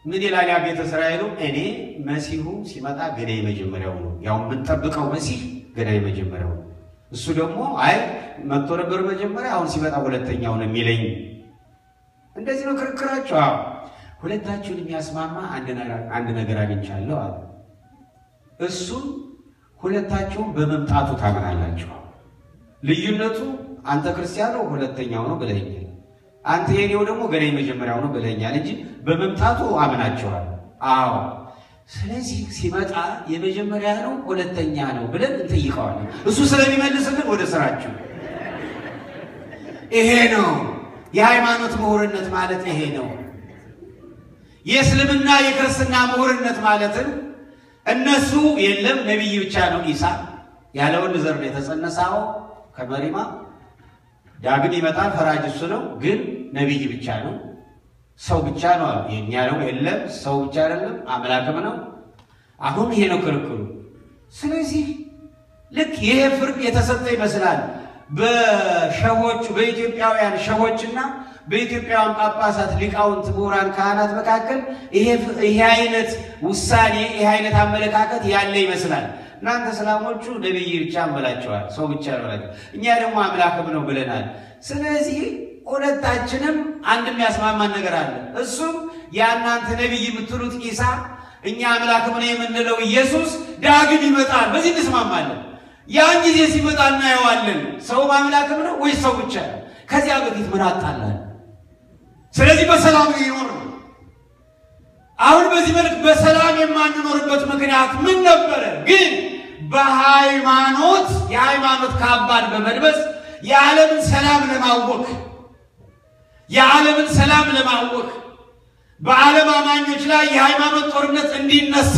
ምን ይላል ያ ቤተ እስራኤሉ? እኔ መሲሁ ሲመጣ ገና የመጀመሪያው ነው፣ ያው የምንጠብቀው መሲህ ገና የመጀመሪያው ነው። እሱ ደግሞ አይ መጥቶ ነበር መጀመሪያ፣ አሁን ሲመጣ ሁለተኛው ነው የሚለኝ። እንደዚህ ነው ክርክራቸው። ሁለታችሁን የሚያስማማ አንድ ነገር አግኝቻለሁ አለ። እሱም ሁለታችሁም በመምጣቱ ታምናላችሁ። ልዩነቱ አንተ ክርስቲያን ነው ሁለተኛው ነው ብለኛል አንተ የኔው ደግሞ ገና የመጀመሪያው ነው ብለኛል እንጂ በመምጣቱ አምናቸዋል አዎ ስለዚህ ሲመጣ የመጀመሪያ ነው ሁለተኛ ነው ብለን እንጠይቀዋለን እሱ ስለሚመልስልን ወደ ስራችን ይሄ ነው የሃይማኖት ምሁርነት ማለት ይሄ ነው የእስልምና የክርስትና ምሁርነት ማለትም እነሱ የለም ነብይ ብቻ ነው ኢሳ ያለ ወንድ ዘር ነው የተጸነሰው ከመሪማ ዳግም ይመጣል ፈራጅ እሱ ነው ግን ነብይ ብቻ ነው ሰው ብቻ ነው የኛ ነው የለም ሰው ብቻ አይደለም አምላክም ነው አሁን ይሄ ነው ክርክሩ ስለዚህ ልክ ይሄ ፍርድ የተሰጠ ይመስላል በሸሆቹ በኢትዮጵያውያን ሸሆችና በኢትዮጵያውያን ጳጳሳት ሊቃውንት ምሁራን ካህናት መካከል ይሄ አይነት ውሳኔ ይሄ አይነት አመለካከት ያለ ይመስላል እናንተ ሰላሞቹ ነብይ ብቻ አመላቸዋል ሰው ብቻ ነው እኛ ደግሞ አምላክም ነው ብለናል ስለዚህ ሁለታችንም አንድ የሚያስማማን ነገር አለ እሱም ያናንተ ነብይ የምትሉት ኢሳ እኛ አምላክም ነው የምንለው ኢየሱስ ዳግም ይመጣል በዚህ እንስማማለን ያን ጊዜ ሲመጣ እናየዋለን ሰው አምላክም ነው ወይ ሰው ብቻ ከዚያ በፊት ምን አጣላል ስለዚህ በሰላም ይኖር አሁን በዚህ መልክ በሰላም የማንኖርበት ምክንያት ምን ነበር ግን በሃይማኖት የሃይማኖት ካባን በመልበስ የዓለምን ሰላም ለማወክ በዓለም አማኞች ላይ የሃይማኖት ጦርነት እንዲነሳ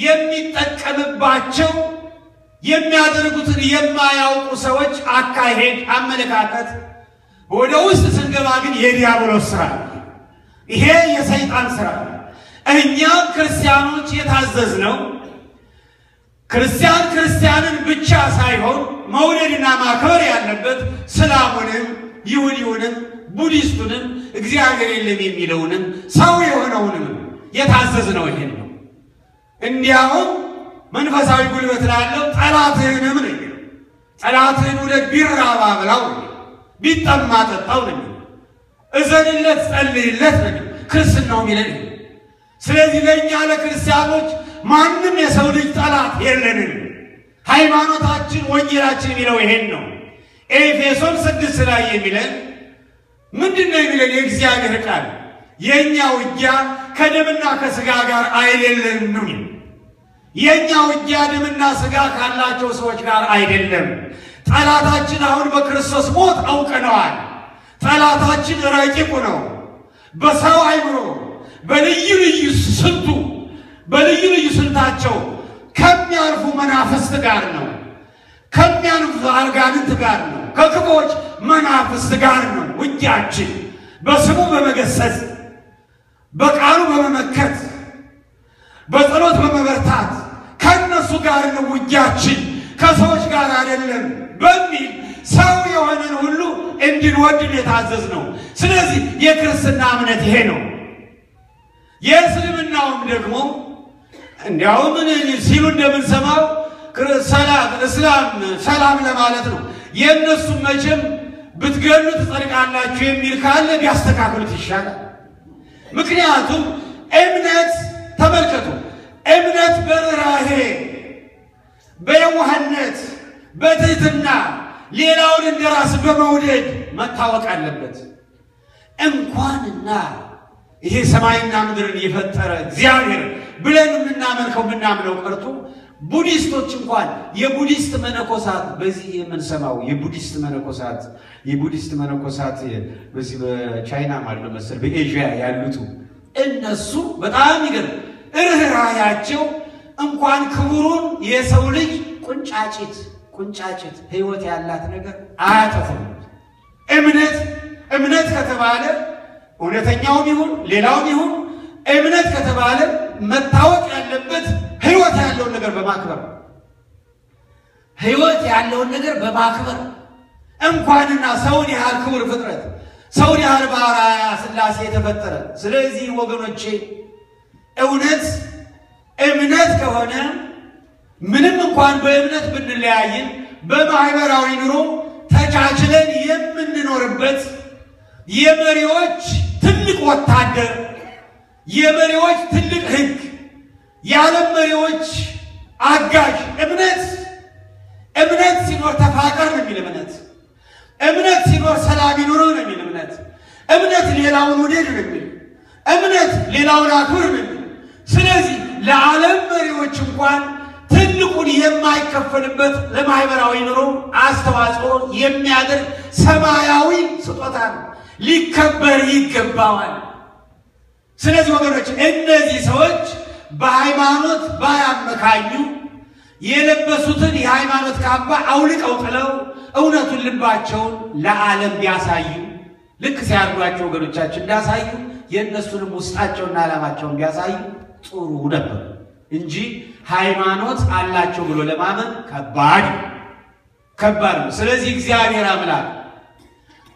የሚጠቀምባቸው የሚያደርጉትን የማያውቁ ሰዎች አካሄድ አመለካከት ወደ ውስጥ ስንገባ ግን የዲያብሎስ ስራ ይሄ የሰይጣን ስራ እኛ ክርስቲያኖች የታዘዝነው ክርስቲያንን ብቻ ሳይሆን መውደድና ማክበር ያለበት እስላሙንም ይሁዲውንም ቡዲስቱንም እግዚአብሔር የለም የሚለውንም ሰው የሆነውንም የታዘዝነው ይሄን ነው እንዲያውም መንፈሳዊ ጉልበት ላለው ጠላትህንም ነው ጠላትህን ውደድ ቢራባ ብላው ቢጠማ ጠጣው ነው እዘንለት ጸልይለት ነው ክርስትናው የሚለን ስለዚህ ለኛ ለክርስቲያኖች ማንም የሰው ልጅ ጠላት የለንም ሃይማኖታችን ወንጌላችን የሚለው ይሄን ነው ኤፌሶን 6 ላይ የሚለን ምንድነው የሚለን የእግዚአብሔር ቃል የኛ ውጊያ ከደምና ከስጋ ጋር አይደለም የኛ ውጊያ ደምና ስጋ ካላቸው ሰዎች ጋር አይደለም ጠላታችን አሁን በክርስቶስ ሞት አውቀነዋል ጠላታችን ረቂቁ ነው በሰው አይምሮ በልዩ ልዩ ስልታቸው ከሚያልፉ መናፍስት ጋር ነው ከሚያልፉ አጋንንት ጋር ነው ከክፎች መናፍስት ጋር ነው ውጊያችን በስሙ በመገሰጽ በቃሉ በመመከት በጸሎት በመበርታት ከነሱ ጋር ነው ውጊያችን ከሰዎች ጋር አይደለም በሚል ሰው የሆነን ሁሉ እንድንወድ የታዘዝ ነው ስለዚህ የክርስትና እምነት ይሄ ነው የእስልምናውም ደግሞ እንዲያውም ሲሉ እንደምንሰማው ሰላም ለማለት ነው የእነሱ መቼም ብትገሉ ትጸድቃላችሁ የሚል ካለ ቢያስተካክሉት ይሻላል ምክንያቱም እምነት ተመልከቱ እምነት በርህራሄ በየዋህነት በትህትና ሌላውን እንደራስ በመውደድ መታወቅ አለበት እንኳንና ይሄ ሰማይና ምድርን የፈጠረ እግዚአብሔር ብለን ምናምነው ቀርቶ ቡዲስቶች እንኳን የቡዲስት መነኮሳት በዚህ የምንሰማው የቡዲስት መነኮሳት በዚህ በቻይና ማለት መሰል በኤዥያ ያሉት እነሱ በጣም ይገርም ርህራሄያቸው እንኳን ክቡሩን የሰው ልጅ ቁንጫጭት ህይወት ያላት ነገር አያጠፉም እምነት ከተባለ እውነተኛውም ይሁን ሌላውም ይሁን እምነት ከተባለ መታወቅ ያለበት ህይወት ያለውን ነገር በማክበር እንኳንና ሰውን ያህል ክቡር ፍጥረት ሰውን ያህል በአርአያ ሥላሴ የተፈጠረ ስለዚህ ወገኖቼ እምነት ከሆነ ምንም እንኳን በእምነት ብንለያይም በማህበራዊ ኑሮ ተቻችለን የምንኖርበት የመሪዎች ትልቅ ወታደር የመሪዎች ትልቅ ህግ የዓለም መሪዎች አጋዥ እምነት ሲኖር ተፋቀር ነው የሚል እምነት ሲኖር ሰላም ይኖረው ነው የሚል እምነት። እምነት ሌላውን ውደድ ነው የሚል እምነት ሌላውን አክብር ነው የሚል። ስለዚህ ለዓለም መሪዎች እንኳን ትልቁን የማይከፈልበት ለማህበራዊ ኑሮ አስተዋጽኦ የሚያደርግ ሰማያዊ ስጦታ ነው፣ ሊከበር ይገባዋል። ስለዚህ ወገኖች እነዚህ ሰዎች በሃይማኖት ባያመካኙ የለበሱትን የሃይማኖት ካባ አውልቀው ጥለው እውነቱን ልባቸውን ለዓለም ቢያሳዩ ልክ ሲያርጓቸው ወገኖቻችን እንዳሳዩ የእነሱንም ውስጣቸውና ዓላማቸውን ቢያሳዩ ጥሩ ነበር እንጂ ሃይማኖት አላቸው ብሎ ለማመን ከባድ ነው። ስለዚህ እግዚአብሔር አምላክ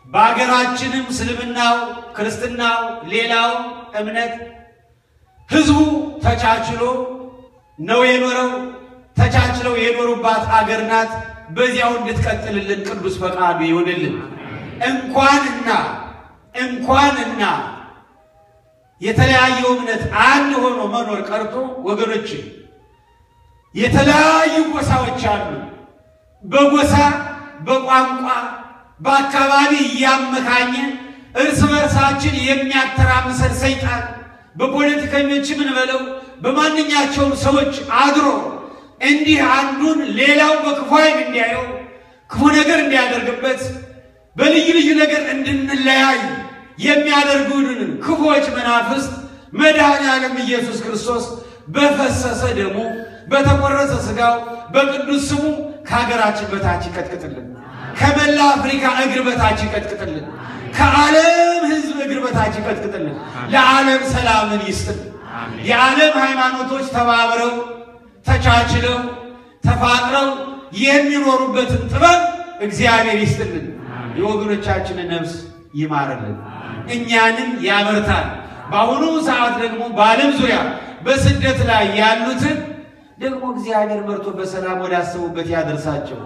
በአገራችንም እስልምናው ክርስትናው ሌላው እምነት ህዝቡ ተቻችሎ ነው የኖረው። ተቻችለው የኖሩባት አገር ናት። በዚያው እንድትቀጥልልን ቅዱስ ፈቃዱ ይሁንልን። እንኳንና የተለያየ እምነት አንድ ሆኖ መኖር ቀርቶ ወገኖች የተለያዩ ጎሳዎች አሉ። በጎሳ በቋንቋ በአካባቢ እያመካኘ እርስ በርሳችን የሚያተራምሰን ሰይጣን በፖለቲከኞች ምን በለው በማንኛቸውም ሰዎች አድሮ እንዲህ አንዱን ሌላው በክፉ ዓይን እንዲያየው ክፉ ነገር እንዲያደርግበት በልዩ ልዩ ነገር እንድንለያይ የሚያደርጉንን ክፉዎች መናፍስት መድኃኔዓለም ኢየሱስ ክርስቶስ በፈሰሰ ደሙ በተቆረሰ ሥጋው በቅዱስ ስሙ ከሀገራችን በታች ይቀጥቅጥልን፣ ከመላ አፍሪካ እግር በታች ይቀጥቅጥልን፣ ከዓለም ሕዝብ እግር በታች ይቀጥቅጥልን፣ ለዓለም ሰላምን ይስጥልን። የዓለም ሃይማኖቶች ተባብረው ተቻችለው ተፋቅረው የሚኖሩበትን ጥበብ እግዚአብሔር ይስጥልን። የወገኖቻችንን ነፍስ ይማርልን፣ እኛንም ያበርታል። በአሁኑ ሰዓት ደግሞ በዓለም ዙሪያ በስደት ላይ ያሉትን ደግሞ እግዚአብሔር መርቶ በሰላም ወዳሰቡበት ያደርሳቸው።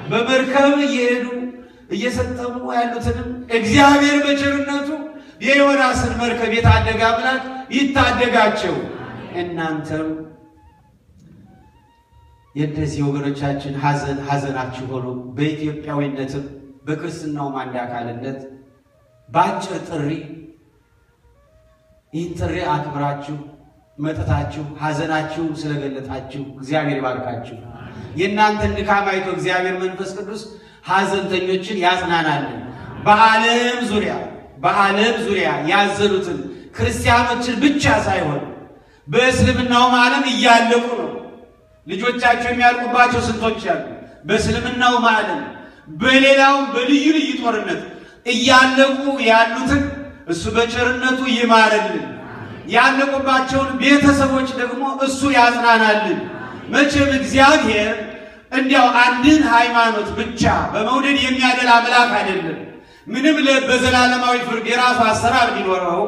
በመርከብ እየሄዱ እየሰጠሙ ያሉትንም እግዚአብሔር በቸርነቱ የዮናስን መርከብ የታደገ አምላክ ይታደጋቸው። እናንተም የእነዚህ ወገኖቻችን ሐዘናችሁ ሆኖ በኢትዮጵያዊነትም በክርስትናውም አንድ አካልነት በአጭር ጥሪ ይህን ጥሪ አክብራችሁ መጥታችሁ ሐዘናችሁ ስለገለጣችሁ እግዚአብሔር ይባርካችሁ። የእናንተን ድካም አይቶ እግዚአብሔር መንፈስ ቅዱስ ሐዘንተኞችን ያጽናናልን። በዓለም ዙሪያ ያዘኑትን ክርስቲያኖችን ብቻ ሳይሆን በእስልምናውም ዓለም እያለቁ ነው። ልጆቻቸው የሚያልቁባቸው ስንቶች አሉ። በእስልምናውም ዓለም በሌላውም በልዩ ልዩ ጦርነት እያለቁ ያሉትን እሱ በቸርነቱ ይማርልን። ያለቁባቸውን ቤተሰቦች ደግሞ እሱ ያጽናናልን። መቼም እግዚአብሔር እንዲያው አንድን ሃይማኖት ብቻ በመውደድ የሚያደል አምላክ አይደለም። ምንም በዘላለማዊ ፍርድ የራሱ አሰራር ቢኖረው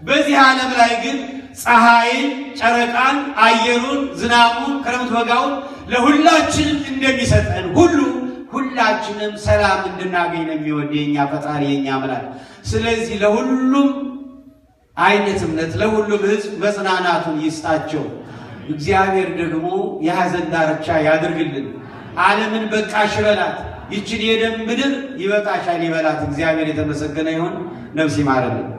በዚህ ዓለም ላይ ግን ፀሐይን፣ ጨረቃን፣ አየሩን፣ ዝናቡን፣ ክረምት በጋውን ለሁላችንም እንደሚሰጠን ሁሉ ሁላችንም ሰላም እንድናገኝ ነው የሚወድ የኛ ፈጣሪ የኛ አምላክ። ስለዚህ ለሁሉም አይነት እምነት ለሁሉም ሕዝብ መጽናናቱን ይስጣቸው። እግዚአብሔር ደግሞ የሐዘን ዳርቻ ያድርግልን። ዓለምን በቃሽ ይበላት፣ ይችን የደም ምድር ይበቃሻል ይበላት። እግዚአብሔር የተመሰገነ ይሁን። ነፍስ ይማርልን።